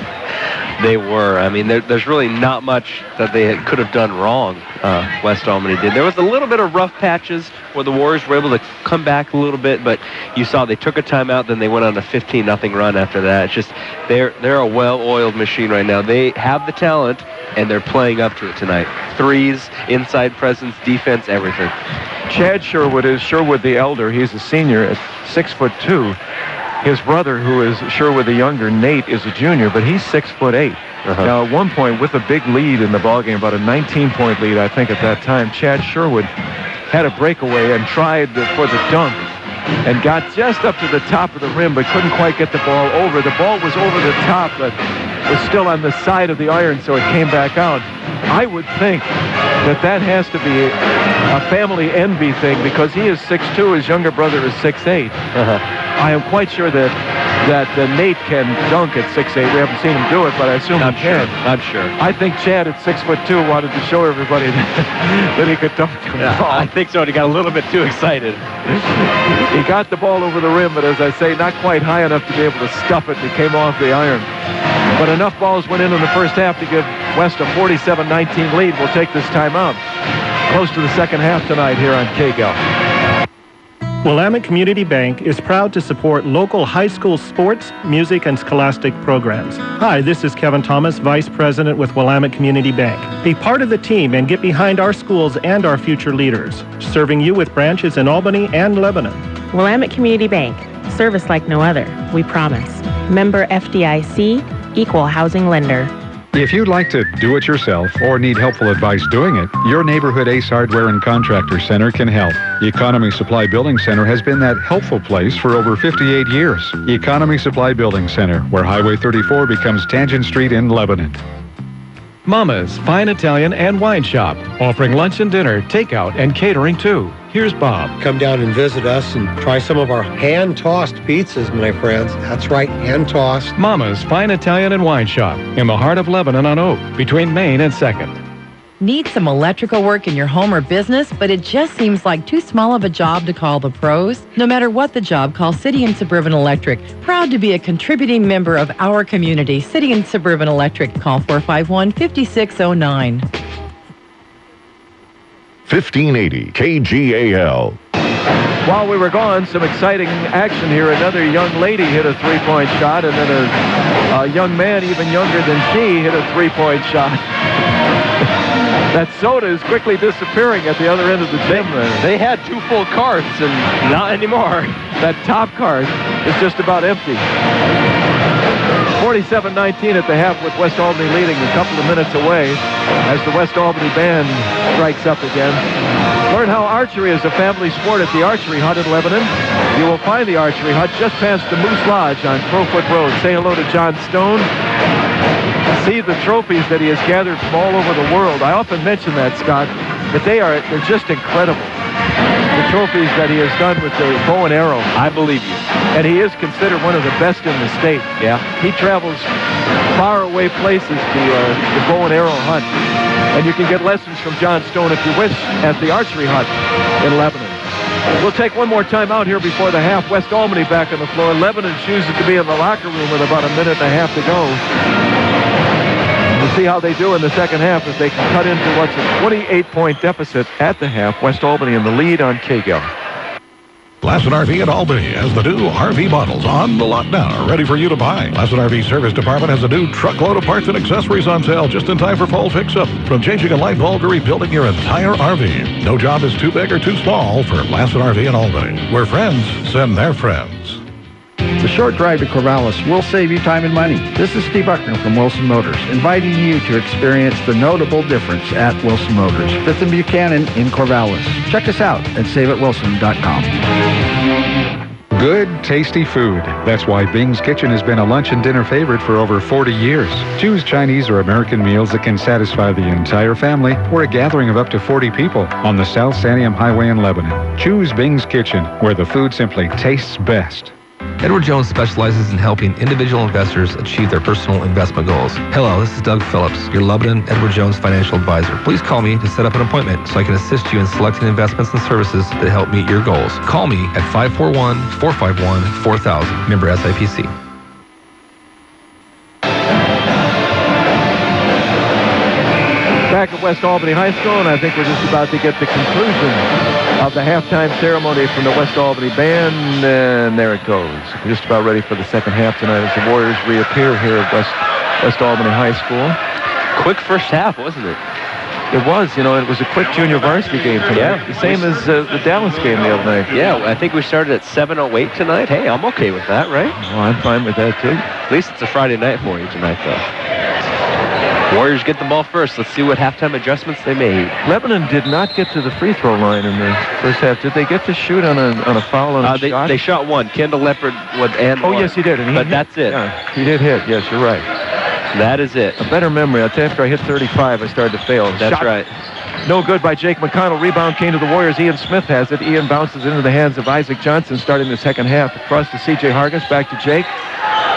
They were. I mean, there's really not much that they could have done wrong, West Albany did. There was a little bit of rough patches where the Warriors were able to come back a little bit, but you saw they took a timeout, then they went on a 15-0 run after that. It's just they're a well-oiled machine right now. They have the talent, and they're playing up to it tonight. Threes, inside presence, defense, everything. Chad Sherwood is Sherwood the elder. He's a senior at 6'2". His brother, who is Sherwood the younger, Nate, is a junior, but he's 6'8". Now, at one point, with a big lead in the ballgame, about a 19-point lead, I think, at that time, Chad Sherwood had a breakaway and tried for the dunk and got just up to the top of the rim, but couldn't quite get the ball over. The ball was over the top, but was still on the side of the iron, so it came back out. I would think that has to be a family envy thing, because he is 6'2", his younger brother is 6'8". I am quite sure that Nate can dunk at 6'8". We haven't seen him do it, but I assume he can. Not sure. I think Chad at 6'2" wanted to show everybody that he could dunk the ball. I think so, and he got a little bit too excited. He got the ball over the rim, but as I say, not quite high enough to be able to stuff it. It came off the iron. But enough balls went in the first half to give West a 47-19 lead. We'll take this timeout. Close to the second half tonight here on Kgal. Willamette Community Bank is proud to support local high school sports, music, and scholastic programs. Hi, this is Kevin Thomas, Vice President with Willamette Community Bank. Be part of the team and get behind our schools and our future leaders, serving you with branches in Albany and Lebanon. Willamette Community Bank, service like no other, we promise. Member FDIC, equal housing lender. If you'd like to do it yourself or need helpful advice doing it, your neighborhood Ace Hardware and Contractor Center can help. Economy Supply Building Center has been that helpful place for over 58 years. Economy Supply Building Center, where Highway 34 becomes Tangent Street in Lebanon. Mama's Fine Italian and Wine Shop, offering lunch and dinner, takeout, and catering too. Here's Bob. Come down and visit us and try some of our hand-tossed pizzas, my friends. That's right, hand-tossed. Mama's Fine Italian and Wine Shop, in the heart of Lebanon on Oak, between Main and 2nd. Need some electrical work in your home or business, but it just seems like too small of a job to call the pros? No matter what the job, call City and Suburban Electric. Proud to be a contributing member of our community. City and Suburban Electric. Call 451-5609. 1580 KGAL. While we were gone, some exciting action here. Another young lady hit a three-point shot, and then a young man even younger than she hit a three-point shot. That soda is quickly disappearing at the other end of the gym. They had two full carts, and not anymore. That top cart is just about empty. 47-19 at the half with West Albany leading a couple of minutes away as the West Albany band strikes up again. Learn how archery is a family sport at the Archery Hut in Lebanon. You will find the Archery Hut just past the Moose Lodge on Crowfoot Road. Say hello to John Stone. See the trophies that he has gathered from all over the world. I often mention that, Scott, but they're just incredible. The trophies that he has done with the bow and arrow. I believe you. And he is considered one of the best in the state. Yeah. He travels far away places to the bow and arrow hunt. And you can get lessons from John Stone if you wish at the Archery Hut in Lebanon. We'll take one more time out here before the half. West Albany back on the floor. Lebanon chooses to be in the locker room with about a minute and a half to go. We'll see how they do in the second half if they can cut into what's a 28-point deficit at the half. West Albany in the lead on Kgal. Lassen RV in Albany has the new RV models on the lot now, ready for you to buy. Lassen RV Service Department has a new truckload of parts and accessories on sale just in time for fall fix-up. From changing a light bulb to rebuilding your entire RV. No job is too big or too small for Lassen RV in Albany, where friends send their friends. The short drive to Corvallis will save you time and money. This is Steve Buckner from Wilson Motors, inviting you to experience the notable difference at Wilson Motors, 5th and Buchanan in Corvallis. Check us out at saveatwilson.com. Good, tasty food. That's why Bing's Kitchen has been a lunch and dinner favorite for over 40 years. Choose Chinese or American meals that can satisfy the entire family or a gathering of up to 40 people on the South Santiam Highway in Lebanon. Choose Bing's Kitchen, where the food simply tastes best. Edward Jones specializes in helping individual investors achieve their personal investment goals. Hello, this is Doug Phillips, your Lebanon Edward Jones financial advisor. Please call me to set up an appointment so I can assist you in selecting investments and services that help meet your goals. Call me at 541-451-4000. Member SIPC. Back at West Albany High School, and I think we're just about to get the conclusion of the halftime ceremony from the West Albany band, and there it goes. We're just about ready for the second half tonight as the Warriors reappear here at West Albany High School. Quick first half, wasn't it? It was, it was a quick junior varsity game tonight. Yeah. The same as the Dallas game the other night. Yeah, I think we started at 7:08 tonight. Hey, I'm okay with that, right? Well, I'm fine with that, too. At least it's a Friday night for you tonight, though. Warriors get the ball first. Let's see what halftime adjustments they made. Lebanon did not get to the free throw line in the first half. Did they get to shoot on a foul on a shot? They shot one. Kendall Leopard and oh, yes, he did. And that's it. Yeah, he did hit. Yes, you're right. That is it. A better memory. I'll tell you, after I hit 35, I started to fail. That's right. No good by Jake McConnell. Rebound came to the Warriors. Ian Smith has it. Ian bounces into the hands of Isaac Johnson starting the second half. Across to C.J. Hargis. Back to Jake.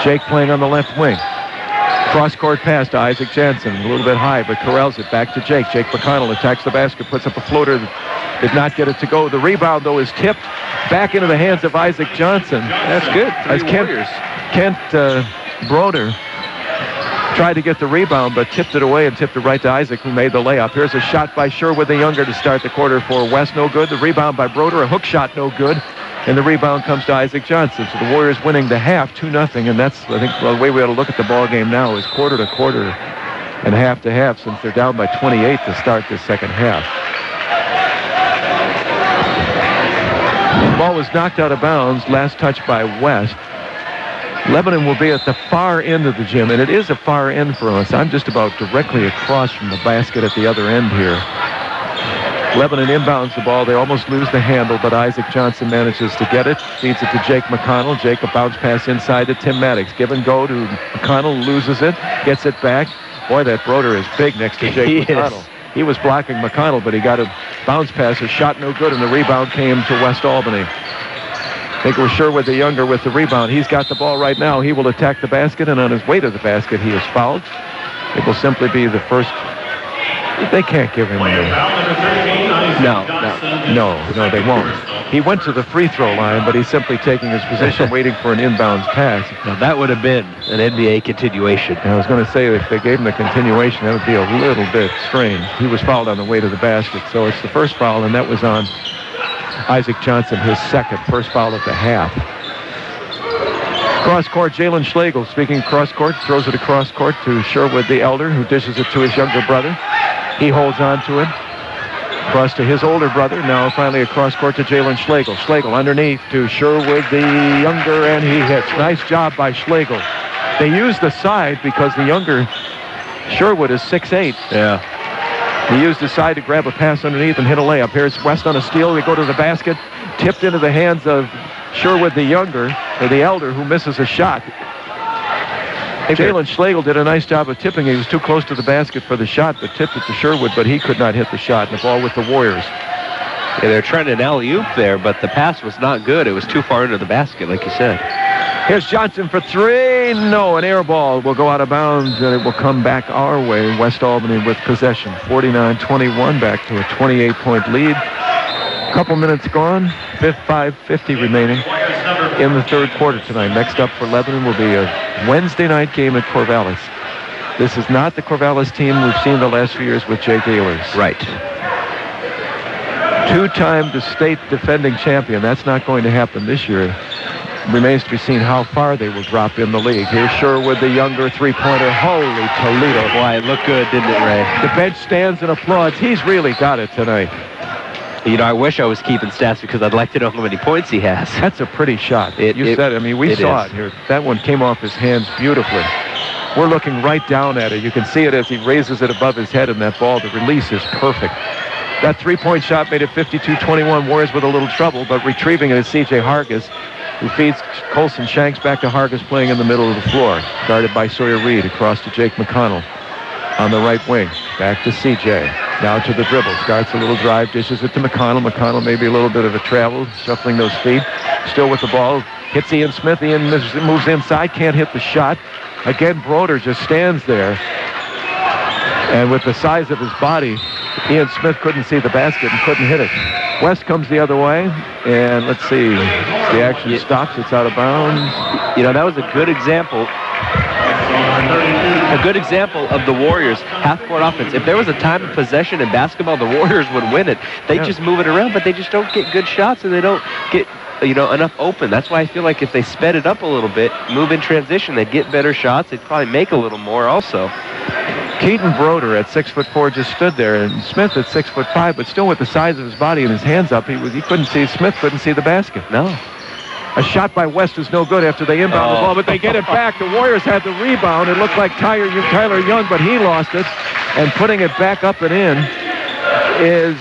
Jake playing on the left wing. Cross-court pass to Isaac Jansen. A little bit high, but corrals it back to Jake. Jake McConnell attacks the basket, puts up a floater that did not get it to go. The rebound, though, is tipped back into the hands of Isaac Johnson. That's good. As Kent Broder tried to get the rebound, but tipped it away and tipped it right to Isaac, who made the layup. Here's a shot by Sherwood the Younger to start the quarter for West. No good. The rebound by Broder. A hook shot, no good. And the rebound comes to Isaac Johnson. So the Warriors winning the half 2-0. And that's, I think, the way we ought to look at the ball game now is quarter to quarter and half to half, since they're down by 28 to start this second half. The ball was knocked out of bounds. Last touch by West. Lebanon will be at the far end of the gym, and it is a far end for us. I'm just about directly across from the basket at the other end here. Lebanon inbounds the ball. They almost lose the handle, but Isaac Johnson manages to get it. Feeds it to Jake McConnell. Jake, a bounce pass inside to Tim Maddox. Give and go to McConnell. Loses it. Gets it back. Boy, that Broder is big next to Jake McConnell. He was blocking McConnell, but he got a bounce pass. A shot no good, and the rebound came to West Albany. I think it was Sherwood the Younger with the rebound. He's got the ball right now. He will attack the basket, and on his way to the basket, he is fouled. It will simply be the first They can't give him No, they won't. He went to the free throw line, but he's simply taking his position, waiting for an inbounds pass. Now, that would have been an NBA continuation. I was going to say, if they gave him a continuation, that would be a little bit strange. He was fouled on the way to the basket, so it's the first foul, and that was on Isaac Johnson, his first foul of the half. Cross court, Jalen Schlegel, speaking cross court, throws it across court to Sherwood the elder, who dishes it to his younger brother. He holds on to it. Cross to his older brother. Now finally across court to Jalen Schlegel. Schlegel underneath to Sherwood the younger, and he hits. Nice job by Schlegel. They use the side because the younger Sherwood is 6'8". Yeah. He used the side to grab a pass underneath and hit a layup. Here's West on a steal. We go to the basket. Tipped into the hands of Sherwood the younger, or the elder, who misses a shot. Jalen Schlegel did a nice job of tipping. He was too close to the basket for the shot, but tipped it to Sherwood, but he could not hit the shot. And the ball with the Warriors. Yeah, they're trying an alley-oop there, but the pass was not good. It was too far into the basket, like you said. Here's Johnson for three. No, an air ball will go out of bounds, and it will come back our way. West Albany with possession. 49-21, back to a 28-point lead. Couple minutes gone. 5:50 remaining in the third quarter tonight. Next up for Lebanon will be a Wednesday night game at Corvallis. This is not the Corvallis team we've seen the last few years with Jake Ehlers. Right. Two-time state defending champion. That's not going to happen this year. Remains to be seen how far they will drop in the league. Here's Sherwood, the younger three-pointer. Holy Toledo. Boy, it looked good, didn't it, Ray? The bench stands and applauds. He's really got it tonight. You know, I wish I was keeping stats because I'd like to know how many points he has. That's a pretty shot. You said it. I mean, we saw it here. That one came off his hands beautifully. We're looking right down at it. You can see it as he raises it above his head, and that ball, the release is perfect. That three-point shot made it 52-21. Warriors with a little trouble, but retrieving it is C.J. Hargis, who feeds Colson Shanks back to Hargis, playing in the middle of the floor. Guarded by Sawyer Reed, across to Jake McConnell on the right wing. Back to C.J. Now to the dribble. Starts a little drive, dishes it to McConnell. McConnell maybe a little bit of a travel, shuffling those feet. Still with the ball. Hits Ian Smith. Ian moves inside, can't hit the shot. Again, Broder just stands there. And with the size of his body, Ian Smith couldn't see the basket and couldn't hit it. West comes the other way, and let's see. The action stops. It's out of bounds. You know, that was a good example. A good example of the Warriors' half-court offense. If there was a time of possession in basketball, the Warriors would win it. They just move it around, but they just don't get good shots, and they don't get, enough open. That's why I feel like if they sped it up a little bit, move in transition, they'd get better shots. They'd probably make a little more also. Keaton Broder at 6'4" just stood there, and Smith at 6'5", but still with the size of his body and his hands up, he couldn't see. Smith couldn't see the basket. No. A shot by West is no good after they inbound the ball, but they get it back. The Warriors had the rebound. It looked like Tyler Young, but he lost it. And putting it back up and in is,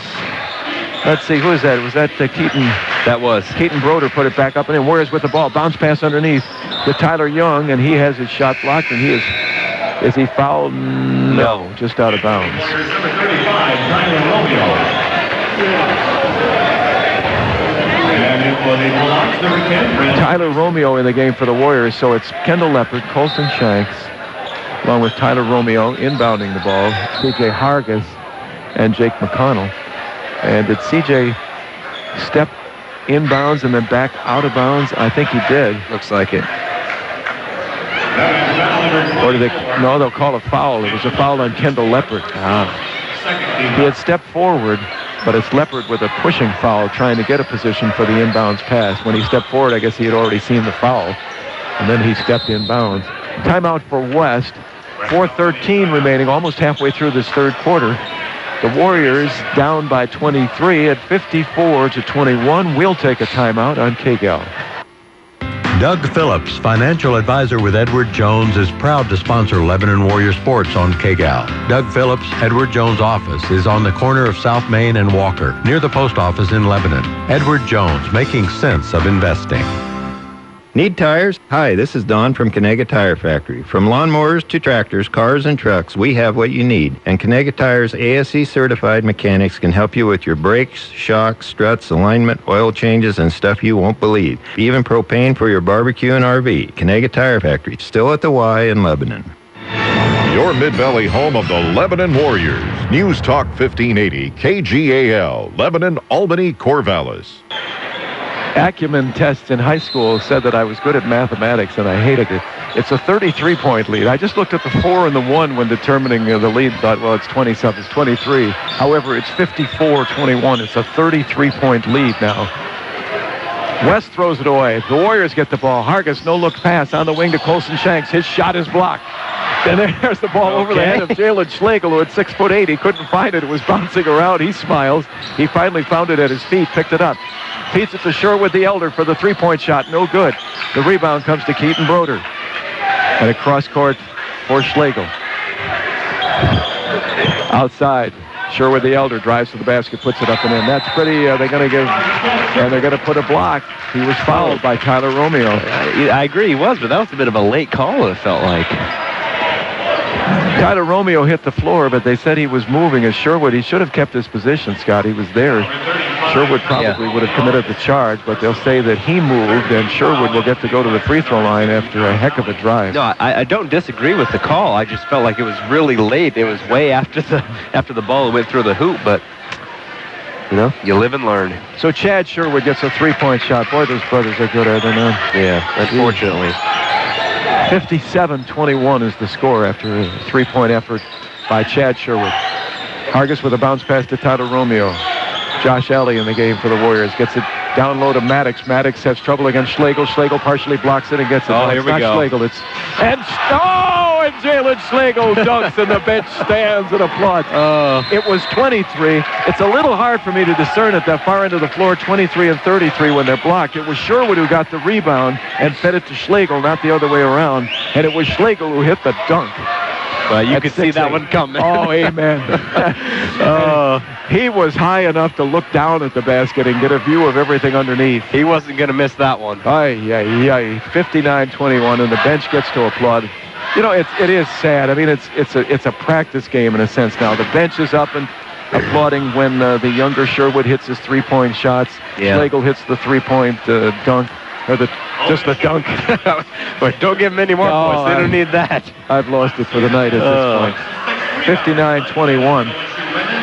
let's see, who is that? Was that Keaton? That was. Keaton Broder put it back up and in. Warriors with the ball. Bounce pass underneath to Tyler Young, and he has his shot blocked, and is he fouled? No, just out of bounds. Number 35, Tyler Romeo. Tyler Romeo in the game for the Warriors, so it's Kendall Leppard, Colson Shanks, along with Tyler Romeo inbounding the ball, C.J. Hargis, and Jake McConnell. And did C.J. step inbounds and then back out of bounds? I think he did. Looks like it. Or did they? No, they'll call a foul. It was a foul on Kendall Leppard. He had stepped forward, but it's Leppard with a pushing foul trying to get a position for the inbounds pass. When he stepped forward, I guess he had already seen the foul, and then he stepped inbounds. Timeout for West. 4:13 remaining, almost halfway through this third quarter. The Warriors down by 23 at 54-21. We'll take a timeout on Kgal. Doug Phillips, financial advisor with Edward Jones, is proud to sponsor Lebanon Warrior Sports on Kgal. Doug Phillips' Edward Jones office is on the corner of South Main and Walker, near the post office in Lebanon. Edward Jones, making sense of investing. Need tires? Hi, this is Don from Kgal Tire Factory. From lawnmowers to tractors, cars, and trucks, we have what you need. And Kgal Tire's ASE certified mechanics can help you with your brakes, shocks, struts, alignment, oil changes, and stuff you won't believe. Even propane for your barbecue and RV. Kgal Tire Factory, still at the Y in Lebanon. Your Mid-Valley home of the Lebanon Warriors. News Talk 1580, KGAL, Lebanon, Albany, Corvallis. Acumen tests in high school said that I was good at mathematics, and I hated it. It's a 33-point lead. I just looked at the 4 and the 1 when determining the lead, thought, well, it's 20-something, it's 23. However, it's 54-21. It's a 33-point lead now. West throws it away. The Warriors get the ball. Hargis, no-look pass on the wing to Colson Shanks. His shot is blocked. And there's the ball over the head of Jalen Schlegel, who at 6'8", he couldn't find it. It was bouncing around. He smiles. He finally found it at his feet, picked it up. Feeds it to Sherwood the Elder for the three-point shot. No good. The rebound comes to Keaton Broder. And a cross-court for Schlegel. Outside. Sherwood the Elder drives to the basket, puts it up and in. That's pretty, they're going to put a block. He was fouled by Tyler Romeo. I agree he was, but that was a bit of a late call, it felt like. Tyler Romeo hit the floor, but they said he was moving as Sherwood. He should have kept his position, Scott. He was there. Sherwood probably would have committed the charge, but they'll say that he moved, and Sherwood will get to go to the free throw line after a heck of a drive. No, I don't disagree with the call. I just felt like it was really late. It was way after the ball went through the hoop, but you know, you live and learn. So Chad Sherwood gets a three-point shot. Boy, those brothers are good, are they not? Yeah, unfortunately. 57-21 is the score after a three-point effort by Chad Sherwood. Hargis with a bounce pass to Tyler Romeo. Josh Alley in the game for the Warriors. Gets it down low to Maddox. Maddox has trouble against Schlegel. Schlegel partially blocks it and gets it. Oh, here we go. Schlegel. It's and Jalen Schlegel dunks and the bench stands and applauds. It was 23. It's a little hard for me to discern at that far end of the floor, 23 and 33 when they're blocked. It was Sherwood who got the rebound and fed it to Schlegel, not the other way around. And it was Schlegel who hit the dunk. Well, you could see that one coming. Oh, amen. He was high enough to look down at the basket and get a view of everything underneath. He wasn't going to miss that one. 59-21, and the bench gets to applaud. You know, it is sad. I mean, it's a practice game in a sense now. The bench is up and applauding when the younger Sherwood hits his three-point shots. Yeah. Schlegel hits the three-point dunk. Or just the dunk. But don't give them any more points. They don't need that. I've lost it for the night at this point. 59-21.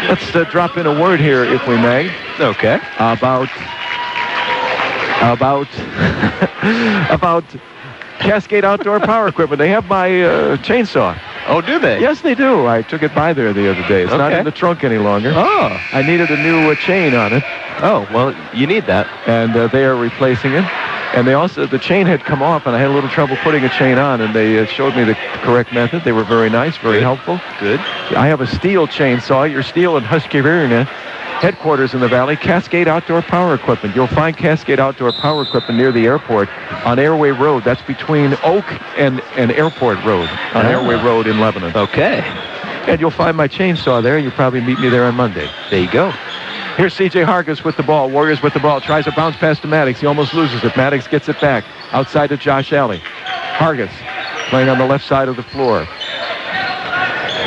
Let's drop in a word here, if we may. Okay. About Cascade Outdoor Power Equipment. They have my chainsaw. Oh, do they? Yes, they do. I took it by there the other day. It's not in the trunk any longer. Oh. I needed a new chain on it. Oh, well, you need that. And they are replacing it. And they also, the chain had come off, and I had a little trouble putting a chain on, and they showed me the correct method. They were very nice, very helpful. Good. I have a steel chainsaw. Your Steel and Husqvarna headquarters in the valley, Cascade Outdoor Power Equipment. You'll find Cascade Outdoor Power Equipment near the airport on Airway Road. That's between Oak and Airport Road on Airway Road in Lebanon. Okay. And you'll find my chainsaw there. You'll probably meet me there on Monday. There you go. Here's C.J. Hargis with the ball. Warriors with the ball. Tries a bounce pass to Maddox. He almost loses it. Maddox gets it back. Outside to Josh Alley. Hargis playing on the left side of the floor.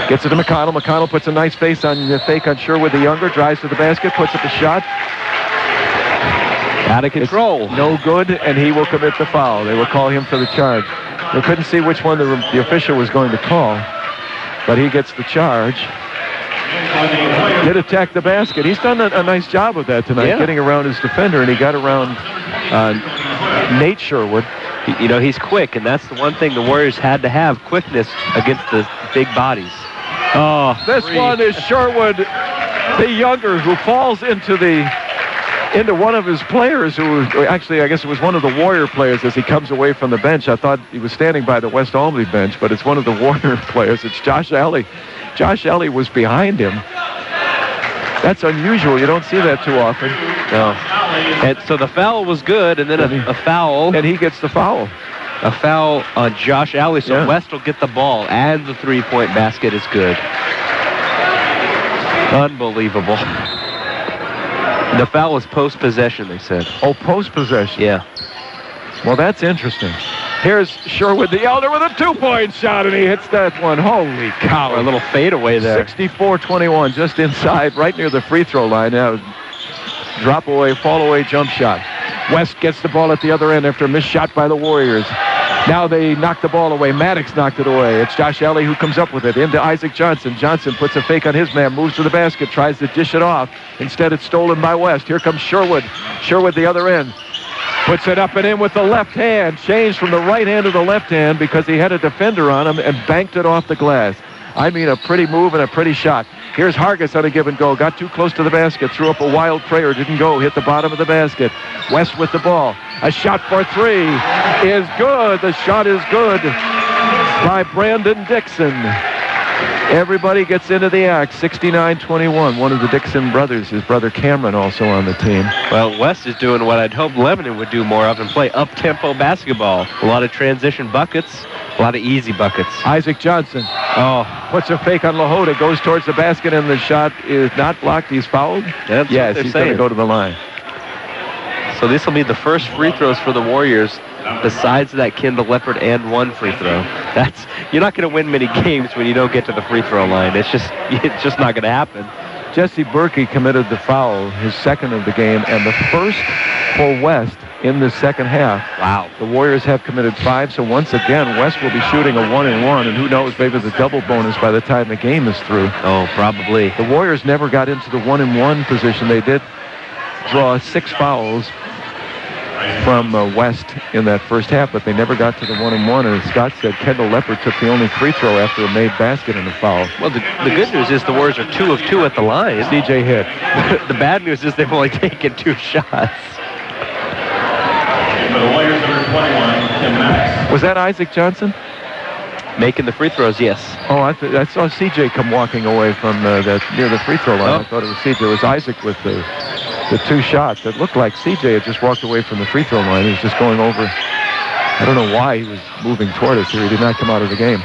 Gets it to McConnell. McConnell puts a nice face on the fake on Sherwood the Younger. Drives to the basket. Puts up a shot. Out of control. It's no good, and he will commit the foul. They will call him for the charge. We couldn't see which one the official was going to call, but he gets the charge. Did attack the basket. He's done a nice job of that tonight, getting around his defender, and he got around Nate Sherwood. You know, he's quick, and that's the one thing the Warriors had to have, quickness against the big bodies. Oh, this one is Sherwood the Younger, who falls into one of his players, who actually, I guess it was one of the Warrior players as he comes away from the bench. I thought he was standing by the West Albany bench, but it's one of the Warrior players. It's Josh Alley. Josh Alley was behind him. That's unusual. You don't see that too often. No. And so the foul was good, and then a foul. And he gets the foul. A foul on Josh Alley, so West will get the ball, and the three-point basket is good. Unbelievable. The foul was post-possession, they said. Oh, post-possession? Yeah. Well, that's interesting. Here's Sherwood the Elder with a two-point shot, and he hits that one. Holy cow. A little fadeaway there. 64-21, just inside, right near the free throw line. Now, drop away, fall away jump shot. West gets the ball at the other end after a missed shot by the Warriors. Now they knock the ball away. Maddox knocked it away. It's Josh Alley who comes up with it. Into Isaac Johnson. Johnson puts a fake on his man. Moves to the basket. Tries to dish it off. Instead, it's stolen by West. Here comes Sherwood. Sherwood the other end. Puts it up and in with the left hand. Changed from the right hand to the left hand because he had a defender on him and banked it off the glass. I mean, a pretty move and a pretty shot. Here's Hargis on a give and go. Got too close to the basket. Threw up a wild prayer. Didn't go. Hit the bottom of the basket. West with the ball. A shot for three is good. The shot is good by Brandon Dixon. Everybody gets into the act. 69-21. One of the Dixon brothers, his brother Cameron, also on the team. Well, West is doing what I'd hope Lebanon would do more of and play up-tempo basketball. A lot of transition buckets, a lot of easy buckets. Isaac Johnson puts a fake on Lahota, goes towards the basket, and the shot is not blocked. He's fouled? Yes, he's going to go to the line. So this will be the first free throws for the Warriors besides that Kendall Leopard and one free throw. You're not going to win many games when you don't get to the free throw line. It's just not going to happen. Jesse Berkey committed the foul, his second of the game, and the first for West in the second half. Wow. The Warriors have committed 5, so once again, West will be shooting a 1-and-1, and who knows, maybe the double bonus by the time the game is through. Oh, probably. The Warriors never got into the 1-and-1 position. They did draw 6 fouls from West in that first half, but they never got to the 1-and-1. And as Scott said, Kendall Leopard took the only free throw after a made basket and a foul. Well, the good news is the Warriors are 2 of 2 at the line. CJ hit. The bad news is they've only taken 2 shots. For the Warriors, number 21, Tim Maddox. Was that Isaac Johnson? Making the free throws, yes. Oh, I saw CJ come walking away from that near the free throw line. I thought it was CJ. It was Isaac with the 2 shots. It looked like CJ had just walked away from the free throw line. He was just going over. I don't know why he was moving toward us here. He did not come out of the game.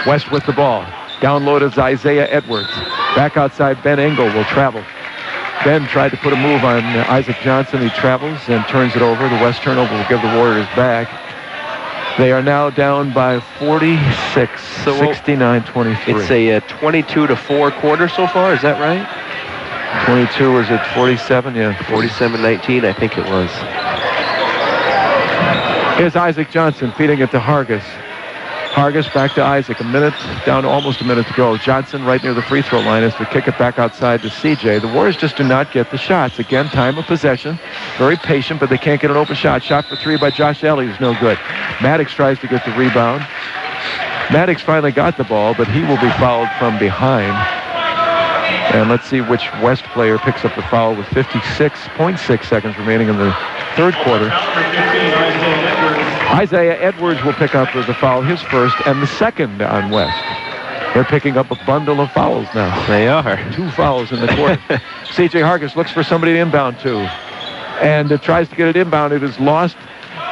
West with the ball. Down low is Isaiah Edwards. Back outside, Ben Engel will travel. Ben tried to put a move on Isaac Johnson. He travels and turns it over. The West turnover will give the Warriors back. They are now down by 46, so 69-23. It's a 22-4 quarter so far, is that right? 22, is it 47? Yeah. 47-19, I think it was. Here's Isaac Johnson feeding it to Hargis. Hargis back to Isaac. Down to almost a minute to go. Johnson right near the free throw line is to kick it back outside to CJ. The Warriors just do not get the shots. Again, time of possession. Very patient, but they can't get an open shot. Shot for 3 by Josh Alley is no good. Maddox tries to get the rebound. Maddox finally got the ball, but he will be fouled from behind. And let's see which West player picks up the foul with 56.6 seconds remaining in the third quarter. Isaiah Edwards will pick up the foul, his first and the second on West. They're picking up a bundle of fouls now. They are. 2 fouls in the quarter. C.J. Hargis looks for somebody to inbound to. And tries to get it inbound. It is lost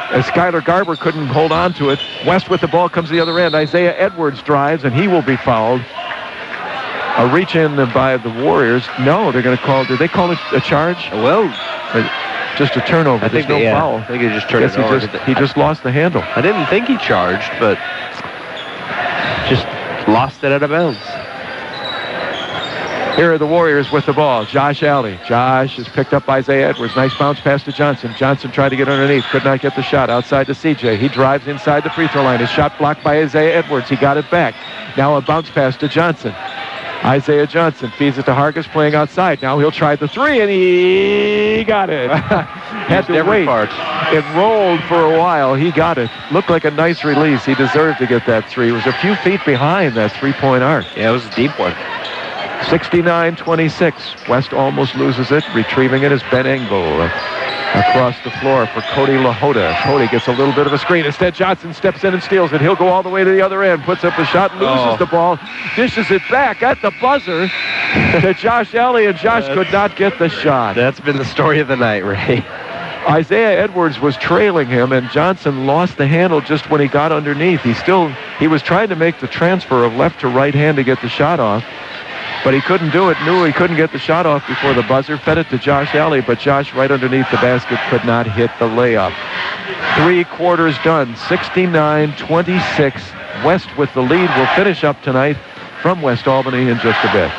as Skylar Garber couldn't hold on to it. West with the ball comes to the other end. Isaiah Edwards drives, and he will be fouled. A reach in by the Warriors. No, they're going to call. Did they call it a charge? Well, just a turnover. There's no foul. I think he just turned it over. He just lost the handle. I didn't think he charged, but just lost it out of bounds. Here are the Warriors with the ball. Josh Alley. Josh is picked up by Isaiah Edwards. Nice bounce pass to Johnson. Johnson tried to get underneath. Could not get the shot. Outside to CJ. He drives inside the free throw line. His shot blocked by Isaiah Edwards. He got it back. Now a bounce pass to Johnson. Isaiah Johnson feeds it to Hargis playing outside. Now he'll try the 3, and he got it. Had to wait. It rolled for a while. He got it. Looked like a nice release. He deserved to get that 3. He was a few feet behind that 3-point arc. Yeah, it was a deep one. 69-26. West almost loses it. Retrieving it is Ben Engel. Across the floor for Cody Lahota. Cody gets a little bit of a screen. Instead, Johnson steps in and steals it. He'll go all the way to the other end. Puts up a shot, loses the ball. Dishes it back at the buzzer to Josh Alley, and Josh could not get the shot. That's been the story of the night, Ray. Isaiah Edwards was trailing him, and Johnson lost the handle just when he got underneath. He was trying to make the transfer of left to right hand to get the shot off. But he couldn't do it, knew he couldn't get the shot off before the buzzer, fed it to Josh Alley, but Josh right underneath the basket could not hit the layup. 3 quarters done, 69-26. West with the lead will finish up tonight from West Albany in just a bit.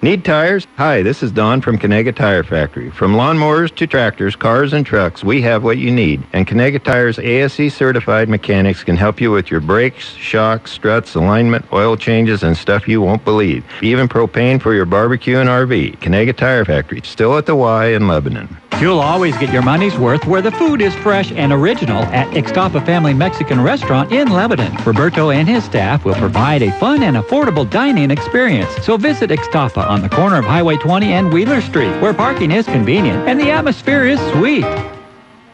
Need tires? Hi, this is Don from Kgal Tire Factory. From lawnmowers to tractors, cars, and trucks, we have what you need. And Kgal Tire's ASE certified mechanics can help you with your brakes, shocks, struts, alignment, oil changes, and stuff you won't believe. Even propane for your barbecue and RV. Kgal Tire Factory, still at the Y in Lebanon. You'll always get your money's worth where the food is fresh and original at Ixtapa Family Mexican Restaurant in Lebanon. Roberto and his staff will provide a fun and affordable dining experience. So visit Ixtapa on the corner of Highway 20 and Wheeler Street, where parking is convenient and the atmosphere is sweet.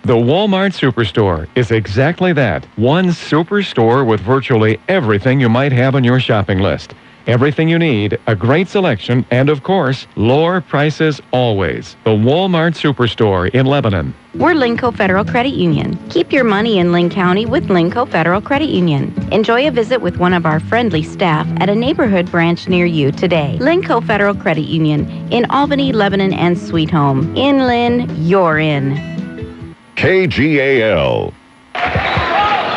The Walmart Superstore is exactly that. One superstore with virtually everything you might have on your shopping list. Everything you need, a great selection, and of course, lower prices always. The Walmart Superstore in Lebanon. We're Linco Federal Credit Union. Keep your money in Lynn County with Linco Federal Credit Union. Enjoy a visit with one of our friendly staff at a neighborhood branch near you today. Linco Federal Credit Union in Albany, Lebanon, and Sweet Home. In Lynn, you're in. KGAL.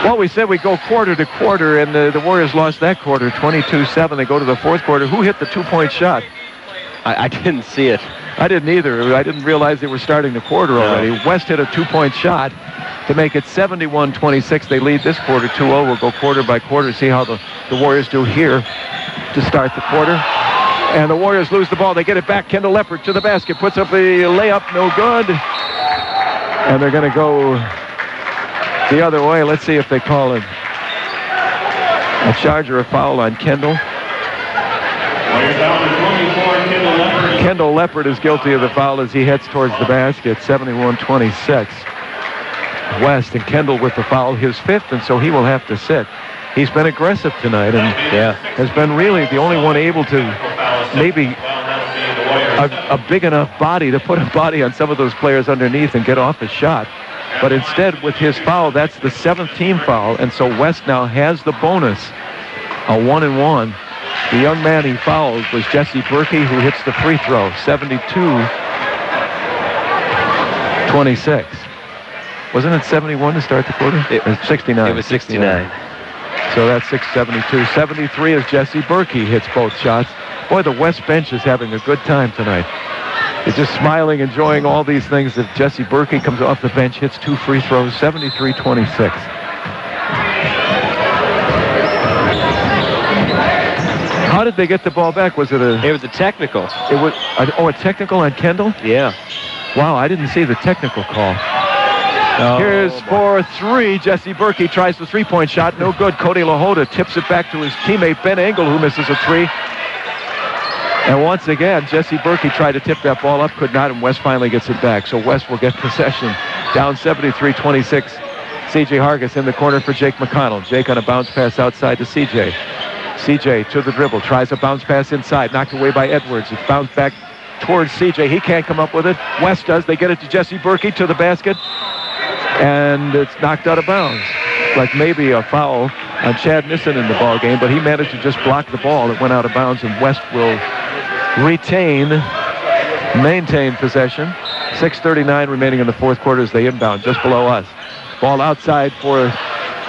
Well, we said we go quarter to quarter, and the Warriors lost that quarter, 22-7. They go to the fourth quarter. Who hit the two-point shot? I didn't see it. I didn't either. I didn't realize they were starting the quarter already. West hit a two-point shot to make it 71-26. They lead this quarter 2-0. We'll go quarter by quarter, see how the Warriors do here to start the quarter. And the Warriors lose the ball. They get it back. Kendall Leppert to the basket. Puts up a layup. No good. And they're going to go the other way. Let's see if they call it a charge or a foul on Kendall. Kendall Leppert is guilty of the foul as he heads towards the basket, 71-26. West, and Kendall with the foul, his fifth, and so he will have to sit. He's been aggressive tonight and has been really the only one able to maybe a big enough body to put a body on some of those players underneath and get off his shot. But instead, with his foul, that's the seventh team foul, and so West now has the bonus, a 1-and-1. The young man he fouled was Jesse Berkey, who hits the free throw, 72-26. Wasn't it 71 to start the quarter? It was 69. It was 69. So that's 672. 73 as Jesse Berkey hits both shots. Boy, the West bench is having a good time tonight. They're just smiling, enjoying all these things. If Jesse Berkey comes off the bench, hits two free throws, 73-26. How did they get the ball back? Was it a... It was a technical. It was... a technical on Kendall? Yeah. Wow, I didn't see the technical call. Here's for three. Jesse Berkey tries the three-point shot. No good. Cody LaHoda tips it back to his teammate Ben Engel, who misses a three. And once again, Jesse Berkey tried to tip that ball up, could not, and West finally gets it back. So West will get possession. Down 73-26. C.J. Hargis in the corner for Jake McConnell. Jake on a bounce pass outside to C.J. C.J. to the dribble. Tries a bounce pass inside. Knocked away by Edwards. It's bounced back towards C.J. He can't come up with it. West does. They get it to Jesse Berkey to the basket. And it's knocked out of bounds. Like maybe a foul on Chad Nissen in the ball game, but he managed to just block the ball. It went out of bounds, and West will maintain possession. 6:39 remaining in the fourth quarter as they inbound just below us. Ball outside for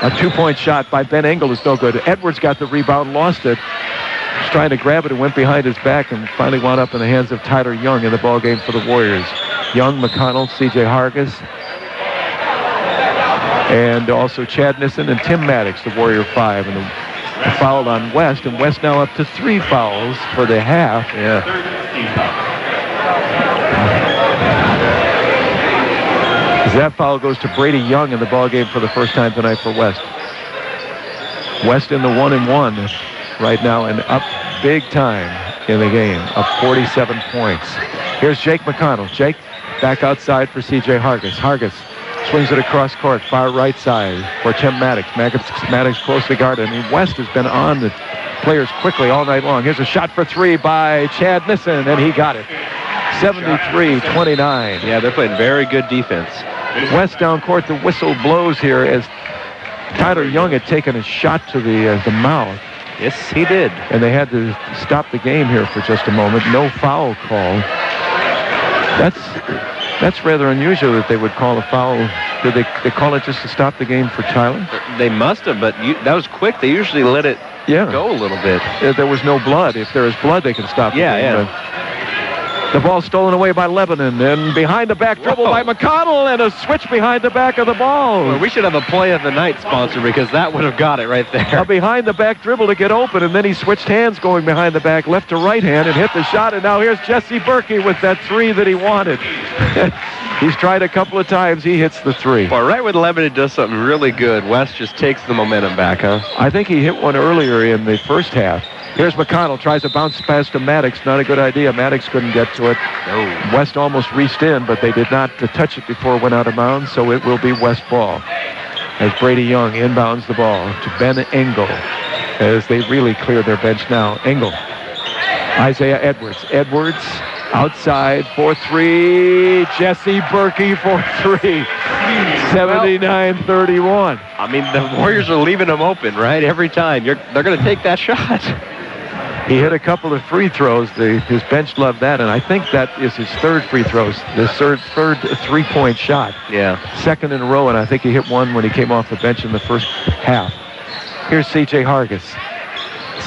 a two-point shot by Ben Engel is no good. Edwards got the rebound, lost it. Was trying to grab it and went behind his back and finally wound up in the hands of Tyler Young in the ball game for the Warriors. Young, McConnell, C.J. Hargis, and also Chad Nissen and Tim Maddox, the Warrior 5, and the foul on West, and West now up to 3 fouls for the half. That foul goes to Brady Young in the ball game for the first time tonight for West. West in the 1-and-1 right now and up big time in the game, up 47 points. Here's Jake McConnell. Jake back outside for C.J. Hargis. Hargis swings it across court, far right side for Tim Maddox. Maddox closely guarded. I mean, West has been on the players quickly all night long. Here's a shot for three by Chad Nissen, and he got it. 73-29. Yeah, they're playing very good defense. West down court, the whistle blows here as Tyler Young had taken a shot to the mouth. Yes, he did. And they had to stop the game here for just a moment. No foul call. That's rather unusual that they would call a foul. Did they call it just to stop the game for Tyler? They must have, but that was quick. They usually let it go a little bit. There was no blood. If there is blood, they can stop the game. The ball stolen away by Lebanon, and behind the back dribble by McConnell, and a switch behind the back of the ball. Well, we should have a play of the night sponsor, because that would have got it right there. A behind the back dribble to get open, and then he switched hands going behind the back, left to right hand, and hit the shot. And now here's Jesse Berkey with that three that he wanted. He's tried a couple of times. He hits the three. Well, right when Lebanon does something really good, West just takes the momentum back, huh? I think he hit one earlier in the first half. Here's McConnell, tries a bounce pass to Maddox. Not a good idea. Maddox couldn't get to it. No. West almost reached in, but they did not touch it before it went out of bounds, so it will be West ball. As Brady Young inbounds the ball to Ben Engel, as they really clear their bench now. Engel. Isaiah Edwards. Edwards outside for three. Jesse Berkey for three. 79-31. I mean, the Warriors are leaving them open, right? Every time. They're going to take that shot. He hit a couple of free throws. His bench loved that, and I think that is his third free throws. His third three-point shot. Yeah. Second in a row, and I think he hit one when he came off the bench in the first half. Here's C.J. Hargis.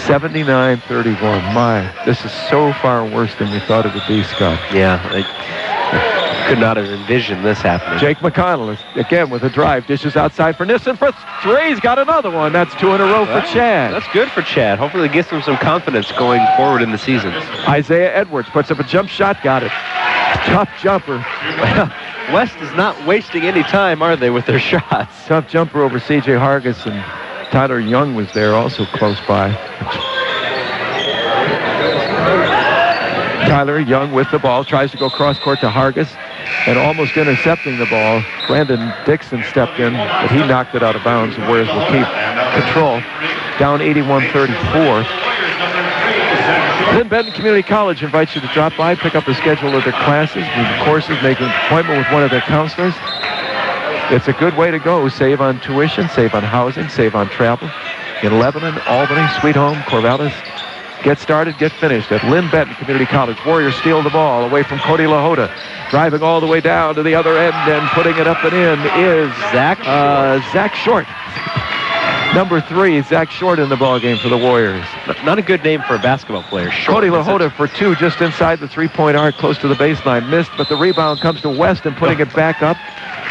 79-31. My, this is so far worse than we thought it would be, Scott. Yeah. I could not have envisioned this happening. Jake McConnell, again with a drive, dishes outside for Nissen for three. He's got another one. That's two in a row for Chad. That's good for Chad. Hopefully it gives him some confidence going forward in the season. Isaiah Edwards puts up a jump shot. Got it. Tough jumper. Well, West is not wasting any time, are they, with their shots? Tough jumper over C.J. Hargis, and Tyler Young was there also close by. Tyler Young with the ball, tries to go cross-court to Hargis, and almost intercepting the ball. Brandon Dixon stepped in, but he knocked it out of bounds, and Warriors will keep control. Down 81-34. Then Benton Community College invites you to drop by, pick up a schedule of their classes, do the courses, make an appointment with one of their counselors. It's a good way to go. Save on tuition, save on housing, save on travel. In Lebanon, Albany, Sweet Home, Corvallis. Get started, get finished at Lynn Benton Community College. Warriors steal the ball away from Cody LaHoda. Driving all the way down to the other end and putting it up and in is Zach Short. Number 3, Zach Short in the ball game for the Warriors. Not a good name for a basketball player. Short. Cody LaHoda for 2 just inside the three-point arc, close to the baseline. Missed, but the rebound comes to West and putting it back up.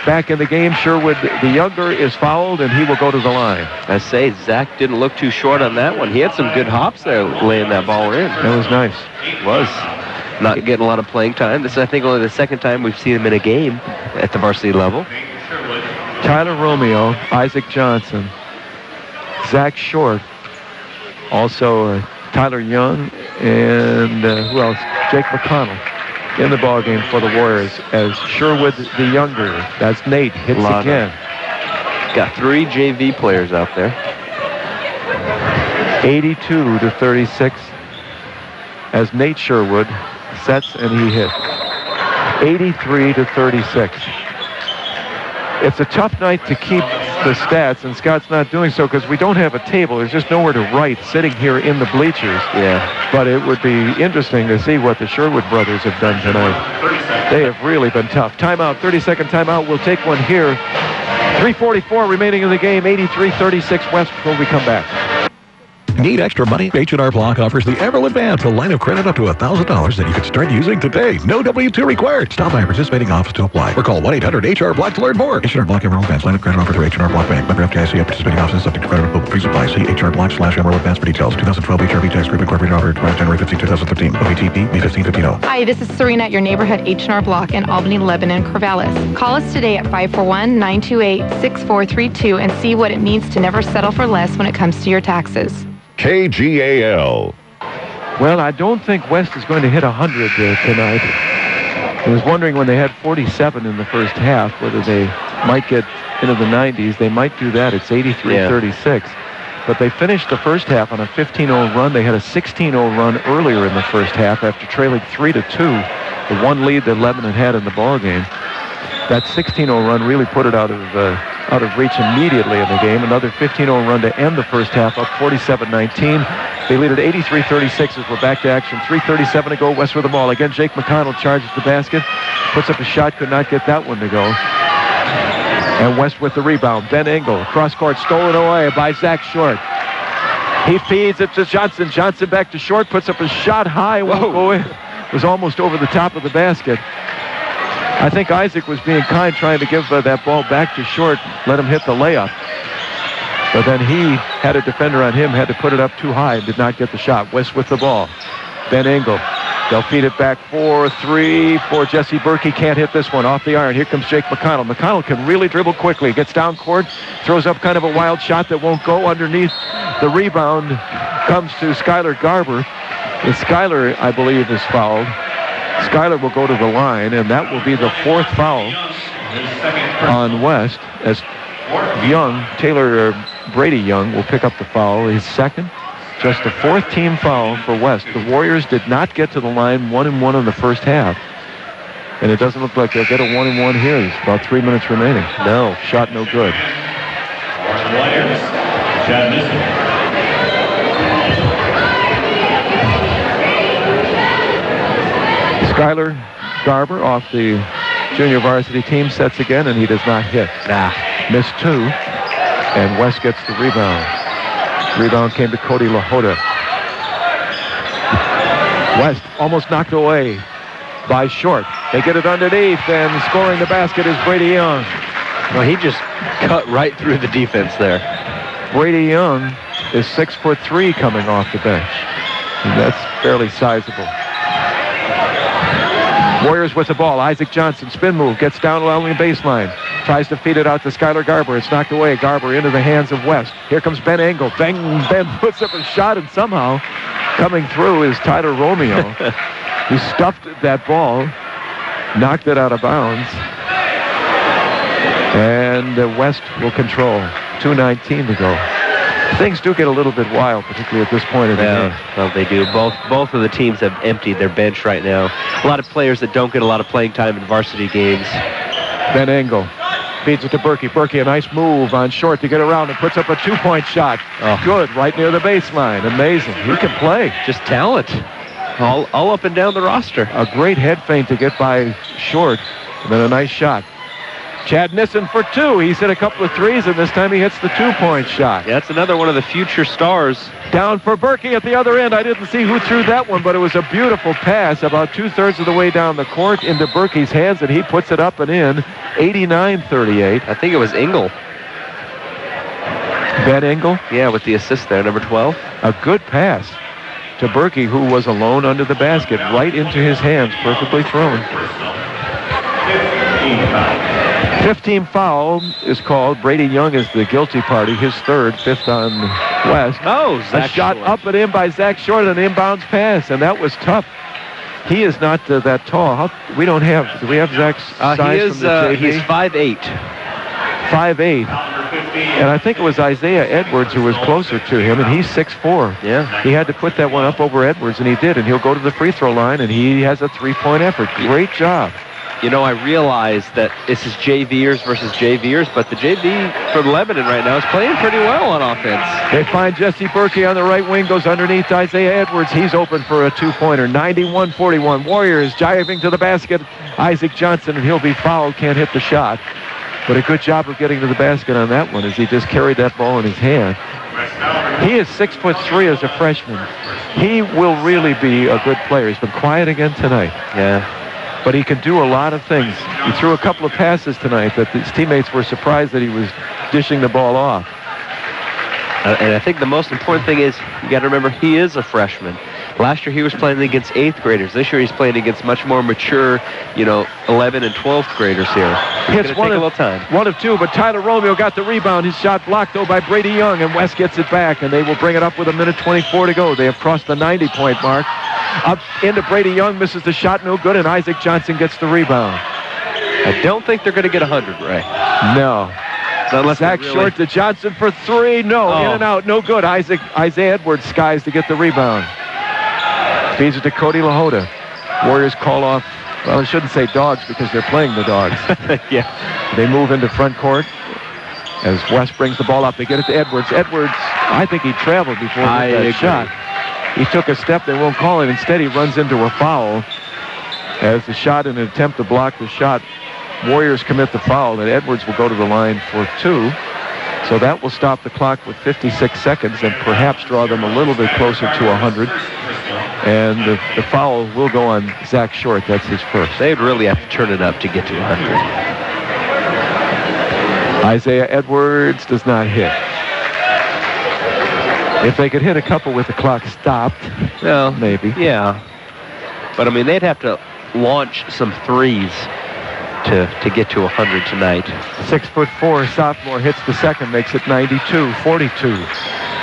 Back in the game, Sherwood the younger is fouled, and he will go to the line. I say, Zach didn't look too short on that one. He had some good hops there laying that ball in. That was nice. It was. Not getting a lot of playing time. This is, I think, only the second time we've seen him in a game at the varsity level. Tyler Romeo, Isaac Johnson, Zach Short, also Tyler Young, and who else? Jake McConnell in the ball game for the Warriors as Sherwood the younger. That's Nate hits again. Got 3 JV players out there. 82-36 as Nate Sherwood sets and he hits. 83-36. It's a tough night to keep the stats, and Scott's not doing so because we don't have a table. There's just nowhere to write sitting here in the bleachers. Yeah. But it would be interesting to see what the Sherwood brothers have done tonight. They have really been tough. Timeout, 30-second timeout. We'll take one here. 3:44 remaining in the game. 83-36 West before we come back. Need extra money? H&R Block offers the Emerald Advance, a line of credit up to $1,000 that you can start using today. No W-2 required. Stop by a participating office to apply or call 1-800-HR-BLOCK to learn more. H&R Block Emerald Advance, line of credit offered through H&R Block Bank. Member FDIC, participating offices subject to credit approval. Free supply. See HR Block/Emerald Advance for details. 2012 HRB Tax Group Incorporated offer expires January 15, 2013. OATP B1515. Hi, this is Serena at your neighborhood H&R Block in Albany, Lebanon, Corvallis. Call us today at 541-928-6432 and see what it means to never settle for less when it comes to your taxes. KGAL. Well, I don't think West is going to hit 100 tonight. I was wondering when they had 47 in the first half whether they might get into the 90s. They might do that. It's 83-36. But they finished the first half on a 15-0 run. They had a 16-0 run earlier in the first half after trailing 3-2, the one lead that Lebanon had in the ball game. That 16-0 run really put it out of reach immediately in the game. Another 15-0 run to end the first half, up 47-19. They lead at 83-36 as we're back to action. 3:37 to go. West with the ball. Again, Jake McConnell charges the basket, puts up a shot, could not get that one to go. And West with the rebound. Ben Engel, cross court, stolen away by Zach Short. He feeds it to Johnson. Johnson back to short, puts up a shot high, won't go in. It was almost over the top of the basket. I think Isaac was being kind, trying to give that ball back to short, let him hit the layup. But then he had a defender on him, had to put it up too high and did not get the shot. West with the ball. Ben Engel. They'll feed it back 4-3 for Jesse Berkey. Can't hit this one off the iron. Here comes Jake McConnell. McConnell can really dribble quickly. Gets down court, throws up kind of a wild shot that won't go underneath. The rebound comes to Skylar Garber. And Skylar, I believe, is fouled. Skylar will go to the line, and that will be the fourth foul on West as Brady Young will pick up the foul. His second. Just the fourth team foul for West. The Warriors did not get to the line 1-1 in the first half. And it doesn't look like they'll get a 1-1 here. There's about 3 minutes remaining. No. Shot no good. Warriors, Chad Nissen. Skylar Garber off the junior varsity team sets again, and he does not hit. Missed 2, and West gets the rebound. Rebound came to Cody LaHoda. West almost knocked away by Short. They get it underneath, and scoring the basket is Brady Young. Well, he just cut right through the defense there. Brady Young is 6'3" coming off the bench. And that's fairly sizable. Warriors with the ball. Isaac Johnson, spin move, gets down along the baseline. Tries to feed it out to Skylar Garber. It's knocked away. Garber into the hands of West. Here comes Ben Engel. Ben puts up a shot, and somehow coming through is Tyler Romeo. He stuffed that ball, knocked it out of bounds, and West will control. 2:19 to go. Things do get a little bit wild, particularly at this point in the game. Well, they do. Both of the teams have emptied their bench right now. A lot of players that don't get a lot of playing time in varsity games. Ben Engel feeds it to Berkey. Berkey, a nice move on Short to get around and puts up a 2-point shot. Oh. Good, right near the baseline. Amazing. He can play. Just talent. All up and down the roster. A great head feint to get by Short, and then a nice shot. Chad Nissen for 2. He's hit a couple of threes, and this time he hits the 2-point shot. Yeah, that's another one of the future stars. Down for Berkey at the other end. I didn't see who threw that one, but it was a beautiful pass about 2/3 of the way down the court into Berkey's hands, and he puts it up and in. 89-38. I think it was Engel. Ben Engel? Yeah, with the assist there, number 12. A good pass to Berkey, who was alone under the basket, right into his hands, perfectly thrown. 15 foul is called. Brady Young is the guilty party, his third, 5th on West. Oh, a shot Short. up and in by Zach Short, an inbounds pass, and that was tough. He is not that tall. Do we have Zach's size from the JV? He's 5'8". 5'8". And I think it was Isaiah Edwards who was closer to him, and he's 6'4". Yeah. He had to put that one up over Edwards, and he did, and he'll go to the free throw line, and he has a 3-point effort. Great job. You know, I realize that this is JVers versus JVers, but the JV from Lebanon right now is playing pretty well on offense. They find Jesse Berkey on the right wing, goes underneath Isaiah Edwards. He's open for a 2-pointer. 91-41. Warriors driving to the basket. Isaac Johnson, and he'll be fouled. Can't hit the shot. But a good job of getting to the basket on that one as he just carried that ball in his hand. He is 6'3" as a freshman. He will really be a good player. He's been quiet again tonight. Yeah. But he can do a lot of things. He threw a couple of passes tonight that his teammates were surprised that he was dishing the ball off. And I think the most important thing is you got to remember he is a freshman. Last year he was playing against 8th graders. This year he's playing against much more mature, 11 and 12th graders here. Hits one of 2, but Tyler Romeo got the rebound. His shot blocked, though, by Brady Young, and West gets it back, and they will bring it up with 1:24 to go. They have crossed the 90-point mark. Up into Brady Young, misses the shot, no good, and Isaac Johnson gets the rebound. I don't think they're going to get 100, Ray. No. Zach Short to Johnson for 3. No, in and out, no good. Isaiah Edwards skies to get the rebound. Feeds it to Cody LaHoda. Warriors call off, well, I shouldn't say dogs because they're playing the dogs. Yeah. They move into front court as West brings the ball up. They get it to Edwards. Edwards, I think he traveled before he hit that shot. He took a step, they won't call it. Instead, he runs into a foul as the shot in an attempt to block the shot. Warriors commit the foul, and Edwards will go to the line for 2. So that will stop the clock with 56 seconds and perhaps draw them a little bit closer to 100. And the foul will go on Zach Short. That's his first. They'd really have to turn it up to get to 100. Isaiah Edwards does not hit. If they could hit a couple with the clock stopped, well, maybe. Yeah. But, I mean, they'd have to launch some threes to get to 100 tonight. 6'4" sophomore hits the second, makes it 92-42.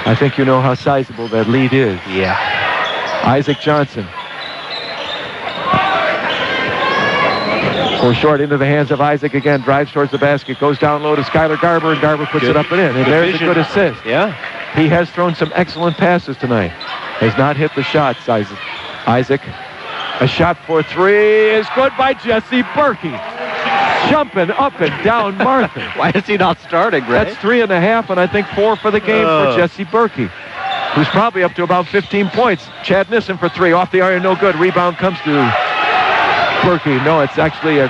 I think you know how sizable that lead is. Yeah. Isaac Johnson. For Short into the hands of Isaac again. Drives towards the basket. Goes down low to Skylar Garber, and Garber puts it up and in. And there's a good assist. Yeah. He has thrown some excellent passes tonight. Has not hit the shots, Isaac. A shot for three is good by Jesse Berkey. Jumping up and down Martha. Why is he not starting, Ray? That's 3.5, and I think 4 for the game for Jesse Berkey, who's probably up to about 15 points. Chad Nissen for three. Off the iron, no good. Rebound comes to Berkey. No, it's actually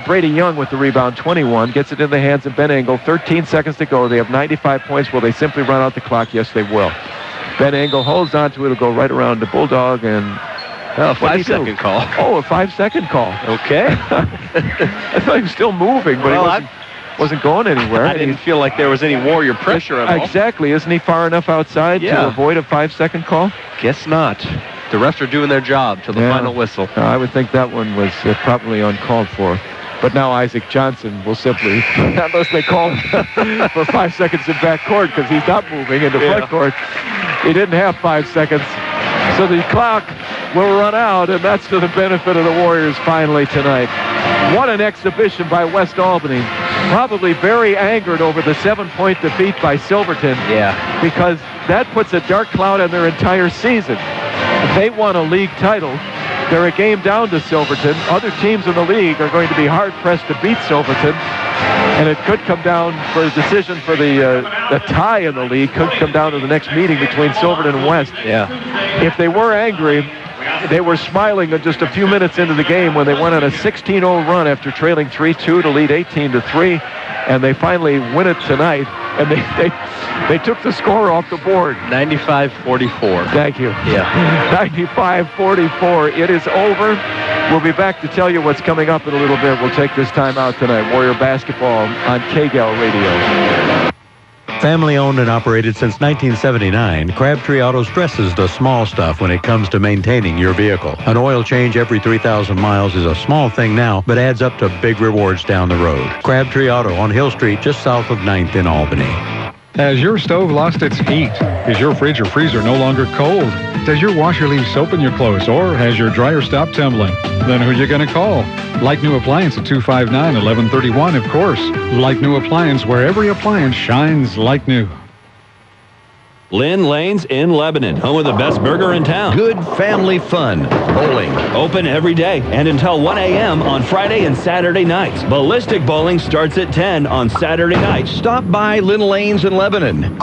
Brady Young with the rebound, 21. Gets it in the hands of Ben Engel. 13 seconds to go. They have 95 points. Will they simply run out the clock? Yes, they will. Ben Engel holds on to it. It'll go right around the Bulldog and... Oh, 5-second call. Oh, a 5-second call. Okay. I thought he was still moving, but he wasn't going anywhere. I didn't feel like there was any Warrior pressure at all. Exactly. Isn't he far enough outside to avoid a 5-second call? Guess not. The refs are doing their job till the final whistle. I would think that one was probably uncalled for. But now Isaac Johnson will simply, unless they call him for 5 seconds in backcourt because he's not moving into front court. He didn't have 5 seconds. So the clock will run out, and that's to the benefit of the Warriors finally tonight. What an exhibition by West Albany. Probably very angered over the 7-point defeat by Silverton. Yeah. Because that puts a dark cloud on their entire season. If they won a league title, they're a game down to Silverton. Other teams in the league are going to be hard-pressed to beat Silverton. And it could come down for a decision for the tie in the league. Could come down to the next meeting between Silverton and West. Yeah. If they were angry, they were smiling just a few minutes into the game when they went on a 16-0 run after trailing 3-2 to lead 18-3. And they finally win it tonight. And they took the score off the board. 95-44. Thank you. Yeah. 95-44. It is over. We'll be back to tell you what's coming up in a little bit. We'll take this time out tonight. Warrior basketball on Kgal Radio. Family owned and operated since 1979, Crabtree Auto stresses the small stuff when it comes to maintaining your vehicle. An oil change every 3,000 miles is a small thing now, but adds up to big rewards down the road. Crabtree Auto on Hill Street, just south of 9th in Albany. Has your stove lost its heat? Is your fridge or freezer no longer cold? Does your washer leave soap in your clothes, or has your dryer stopped tumbling? Then who are you going to call? Like New Appliance at 259-1131, of course. Like New Appliance, where every appliance shines like new. Lynn Lanes in Lebanon, home of the best burger in town. Good family fun. Bowling. Open every day and until 1 a.m. on Friday and Saturday nights. Ballistic bowling starts at 10 on Saturday nights. Stop by Lynn Lanes in Lebanon.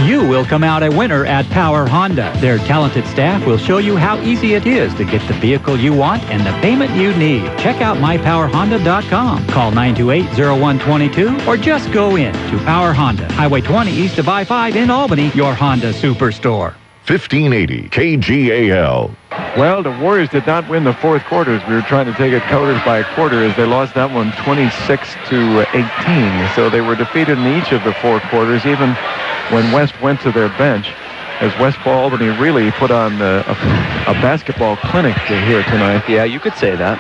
You will come out a winner at Power Honda. Their talented staff will show you how easy it is to get the vehicle you want and the payment you need. Check out mypowerhonda.com. Call 928-0122 or just go in to Power Honda, Highway 20 east of I-5 in Albany, your Honda Superstore. 1580 KGAL. Well, the Warriors did not win the fourth quarters. We were trying to take it quarters by quarter as they lost that one 26-18. So they were defeated in each of the four quarters, even when West went to their bench, as West Albany really put on a basketball clinic here tonight. Yeah, you could say that.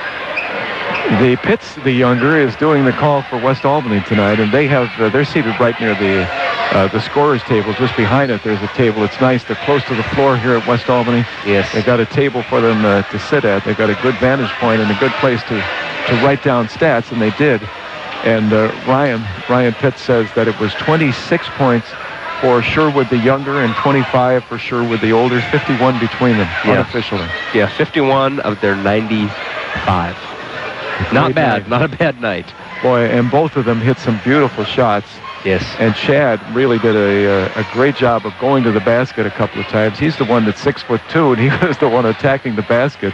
The Pitts, the younger, is doing the call for West Albany tonight, and they're seated right near the scorer's table. Just behind it, there's a table. It's nice. They're close to the floor here at West Albany. Yes. They've got a table for them to sit at. They've got a good vantage point and a good place to write down stats, and they did. And Ryan Pitts says that it was 26 points for Sherwood the younger and 25 for Sherwood the older, 51 between them unofficially. Yeah, 51 of their 95. Not bad. Not a bad night. Boy, and both of them hit some beautiful shots. Yes. And Chad really did a great job of going to the basket a couple of times. He's the one that's 6'2", and he was the one attacking the basket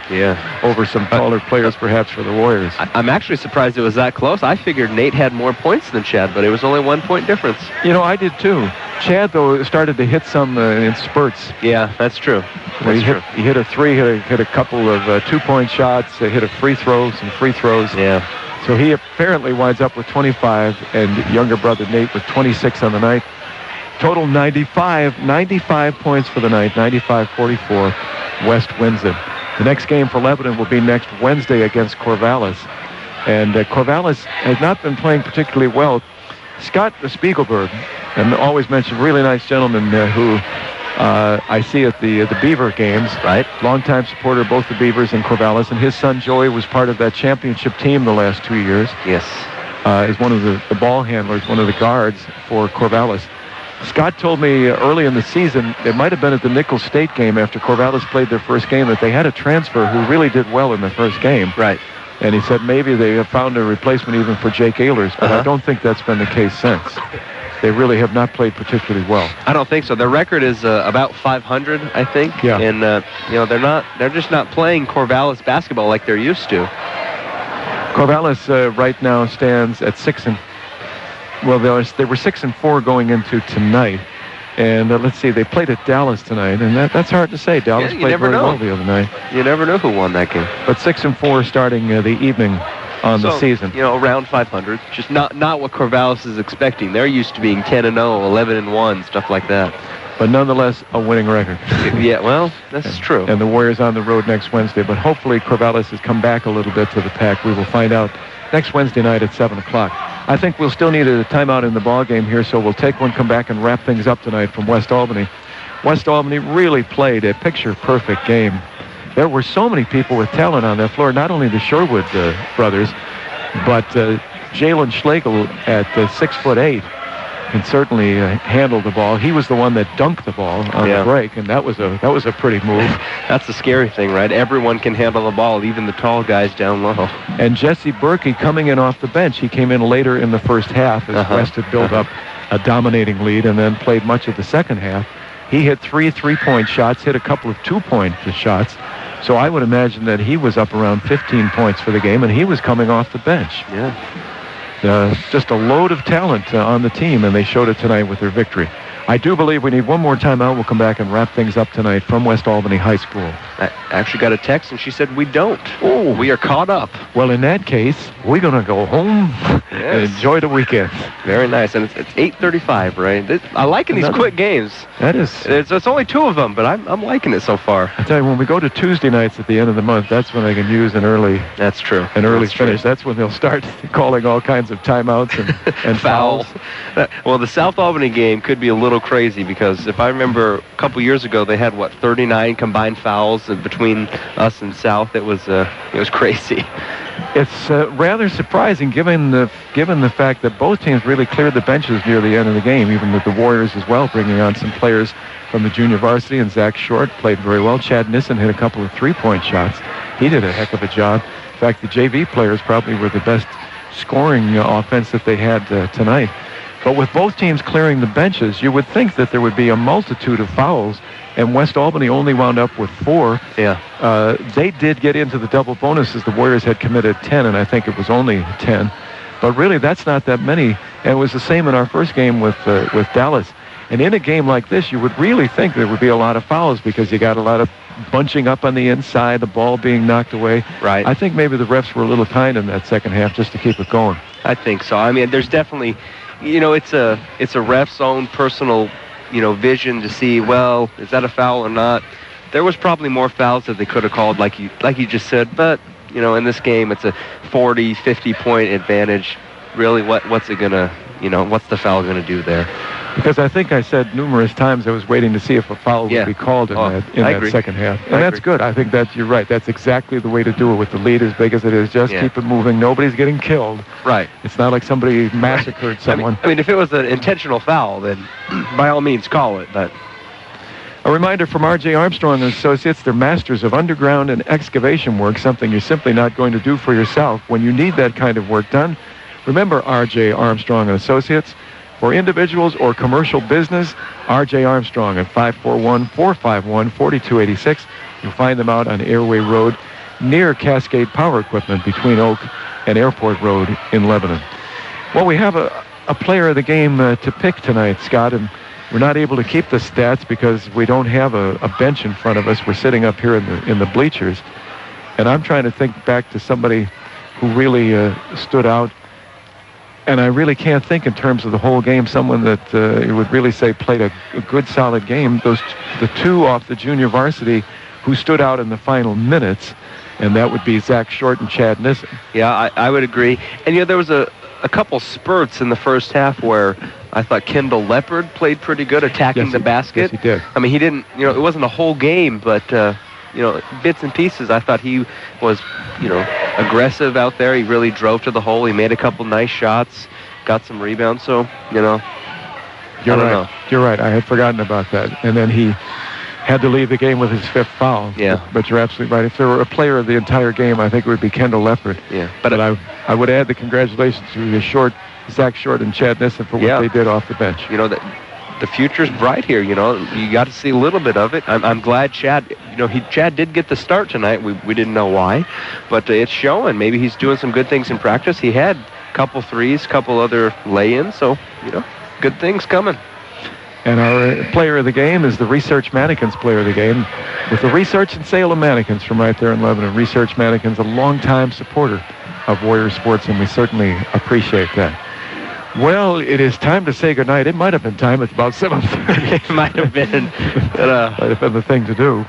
over some taller players perhaps for the Warriors. I'm actually surprised it was that close. I figured Nate had more points than Chad, but it was only 1 point difference. I did too. Chad, though, started to hit some in spurts. Yeah, that's true. He hit a three, hit a couple of 2-point shots, hit a some free throws. Yeah. So he apparently winds up with 25, and younger brother Nate with 26 on the night. Total 95 points for the night, 95-44. West wins it. The next game for Lebanon will be next Wednesday against Corvallis. And Corvallis has not been playing particularly well. Scott Spiegelberg, and always mentioned, really nice gentleman who I see at the Beaver games. Right. Longtime supporter of both the Beavers and Corvallis, and his son Joey was part of that championship team the last 2 years. Yes. As one of the ball handlers, one of the guards for Corvallis. Scott told me early in the season, it might have been at the Nichols State game after Corvallis played their first game, that they had a transfer who really did well in the first game. Right. And he said maybe they have found a replacement even for Jake Ehlers, but I don't think that's been the case since. They really have not played particularly well. I don't think so. Their record is about 500, I think. Yeah. And they're just not playing Corvallis basketball like they're used to. Corvallis right now stands at 6 and well, they were 6-4 going into tonight. And let's see, they played at Dallas tonight, and that's hard to say. Dallas played very well the other night. You never know who won that game. But 6-4 starting the evening on the season. Around 500. Just not what Corvallis is expecting. They're used to being 10-0, 11-1, stuff like that. But nonetheless, a winning record. Yeah, well, that's true. And the Warriors on the road next Wednesday. But hopefully Corvallis has come back a little bit to the pack. We will find out next Wednesday night at 7 o'clock. I think we'll still need a timeout in the ball game here, so we'll take one, come back, and wrap things up tonight from West Albany. West Albany really played a picture-perfect game. There were so many people with talent on that floor, not only the Sherwood brothers, but Jalen Schlegel at 6'8" can certainly handle the ball. He was the one that dunked the ball on the break, and that was a pretty move. That's the scary thing, right? Everyone can handle the ball, even the tall guys down low. And Jesse Berkey coming in off the bench. He came in later in the first half as West had built up a dominating lead and then played much of the second half. He hit 3 3-point shots, hit a couple of 2-point shots. So I would imagine that he was up around 15 points for the game, and he was coming off the bench. Yeah. Just a load of talent on the team, and they showed it tonight with their victory. I do believe we need one more timeout. We'll come back and wrap things up tonight from West Albany High School. I actually got a text, and she said we don't. Oh, we are caught up. Well, in that case, we're going to go home and enjoy the weekend. Very nice. And it's 8:35, right? I liking these quick games. That is. It's only 2 of them, but I'm liking it so far. I tell you, when we go to Tuesday nights at the end of the month, that's when they can use an early. That's true. An early finish. That's when they'll start calling all kinds of timeouts and fouls. Well, the South Albany game could be a little crazy because if I remember a couple years ago, they had 39 combined fouls between us and South. It was crazy. It's rather surprising given the fact that both teams really cleared the benches near the end of the game, even with the Warriors as well, bringing on some players from the junior varsity, and Zach Short played very well. Chad Nissen hit a couple of 3-point shots. He did a heck of a job. In fact, the JV players probably were the best scoring offense that they had tonight. But with both teams clearing the benches, you would think that there would be a multitude of fouls, and West Albany only wound up with 4. Yeah. They did get into the double bonuses. The Warriors had committed 10, and I think it was only 10. But really, that's not that many. And it was the same in our first game with Dallas. And in a game like this, you would really think there would be a lot of fouls because you got a lot of bunching up on the inside, the ball being knocked away. Right. I think maybe the refs were a little kind in that second half just to keep it going. I think so. I mean, there's definitely, it's a ref's own personal, vision to see, well, is that a foul or not? There was probably more fouls that they could have called, like you just said, but, in this game, it's a 40, 50-point advantage. Really, what's it going to, what's the foul going to do there? Because I think I said numerous times I was waiting to see if a foul would be called in that second half. And that's good. I think you're right. That's exactly the way to do it with the lead as big as it is. Just keep it moving. Nobody's getting killed. Right. It's not like somebody massacred someone. I mean, if it was an intentional foul, then by all means call it. But a reminder from R.J. Armstrong and Associates, they're masters of underground and excavation work, something you're simply not going to do for yourself. When you need that kind of work done, remember R.J. Armstrong and Associates. For individuals or commercial business, R.J. Armstrong at 541-451-4286. You'll find them out on Airway Road near Cascade Power Equipment between Oak and Airport Road in Lebanon. Well, we have a player of the game to pick tonight, Scott, and we're not able to keep the stats because we don't have a bench in front of us. We're sitting up here in the bleachers, and I'm trying to think back to somebody who really stood out, and I really can't think in terms of the whole game, someone that you would really say played a good, solid game. The two off the junior varsity who stood out in the final minutes, and that would be Zach Short and Chad Nissen. Yeah, I would agree. And, there was a couple spurts in the first half where I thought Kendall Leopard played pretty good attacking the basket. Yes, he did. I mean, he didn't, it wasn't a whole game, but, bits and pieces. I thought he was, aggressive out there. He really drove to the hole. He made a couple nice shots, got some rebounds. So, You're right. I had forgotten about that. And then he had to leave the game with his 5th foul. Yeah. But you're absolutely right. If there were a player of the entire game, I think it would be Kendall Leopard. Yeah. But I would add the congratulations to Zach Short and Chad Nissen for what they did off the bench. The future's bright here. You got to see a little bit of it. I'm glad Chad. Chad did get the start tonight. We didn't know why, but it's showing. Maybe he's doing some good things in practice. He had a couple threes, couple other lay-ins. So good things coming. And our player of the game is the Research Mannequins player of the game with the Research and Sale of Mannequins from right there in Lebanon. Research Mannequins, a longtime supporter of Warrior Sports, and we certainly appreciate that. Well, it is time to say goodnight. It might have been time. It's about 7:30. It might have been. Might have been the thing to do.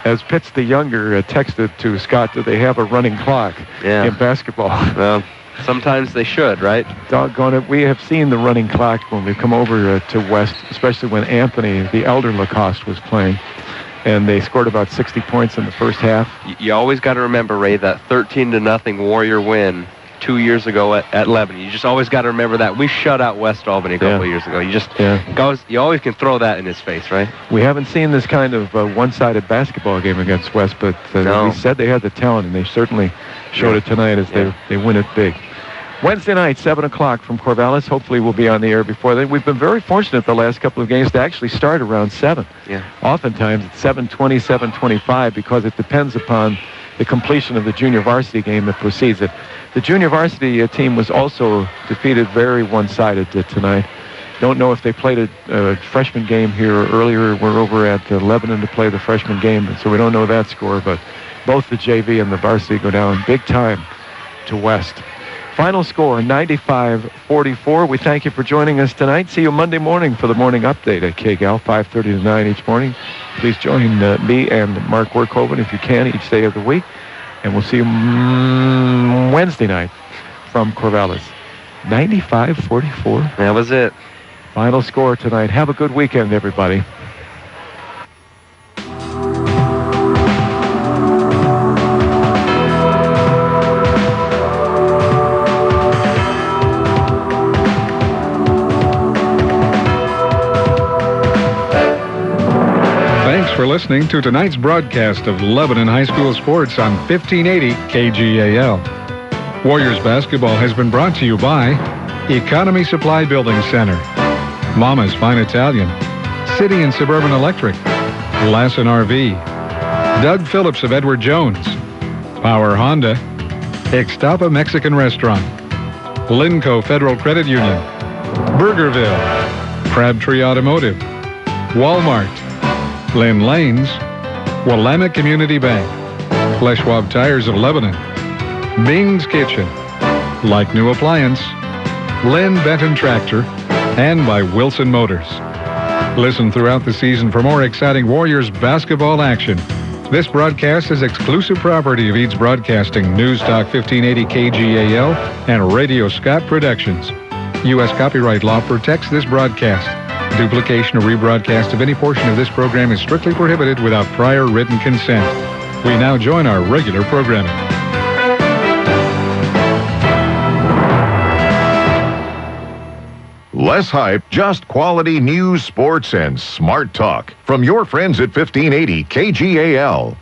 As Pitts the Younger texted to Scott that they have a running clock in basketball. Well, sometimes they should, right? Doggone it. We have seen the running clock when we come over to West, especially when Anthony, the elder Lacoste, was playing. And they scored about 60 points in the first half. You always got to remember, Ray, that 13-0 Warrior win 2 years ago at Lebanon. You just always got to remember that. We shut out West Albany a couple of years ago. You always can throw that in his face, right? We haven't seen this kind of one-sided basketball game against West, but we said they had the talent, and they certainly showed it tonight as they win it big. Wednesday night, 7 o'clock from Corvallis. Hopefully we'll be on the air before then. We've been very fortunate the last couple of games to actually start around 7. Yeah. Oftentimes it's 7:20, 7:25 because it depends upon the completion of the junior varsity game that precedes it. The junior varsity team was also defeated very one-sided tonight. Don't know if they played a freshman game here earlier. We're over at Lebanon to play the freshman game, so we don't know that score, but both the JV and the varsity go down big time to West. Final score, 95-44. We thank you for joining us tonight. See you Monday morning for the morning update at Kgal, 5:30 to 9 each morning. Please join me and Mark Workhoven if you can each day of the week. And we'll see you Wednesday night from Corvallis. 95-44. That was it. Final score tonight. Have a good weekend, everybody. For listening to tonight's broadcast of Lebanon High School Sports on 1580 KGAL. Warriors basketball has been brought to you by Economy Supply Building Center, Mama's Fine Italian, City and Suburban Electric, Lassen RV, Doug Phillips of Edward Jones, Power Honda, Ixtapa Mexican Restaurant, Linco Federal Credit Union, Burgerville, Crabtree Automotive, Walmart, Lynn Lanes, Willamette Community Bank, Les Schwab Tires of Lebanon, Bing's Kitchen, Like New Appliance, Lynn Benton Tractor, and by Wilson Motors. Listen throughout the season for more exciting Warriors basketball action. This broadcast is exclusive property of Eads Broadcasting, News Talk 1580 KGAL, and Radio Scott Productions. U.S. copyright law protects this broadcast. Duplication or rebroadcast of any portion of this program is strictly prohibited without prior written consent. We now join our regular programming. Less hype, just quality news, sports, and smart talk. From your friends at 1580 KGAL.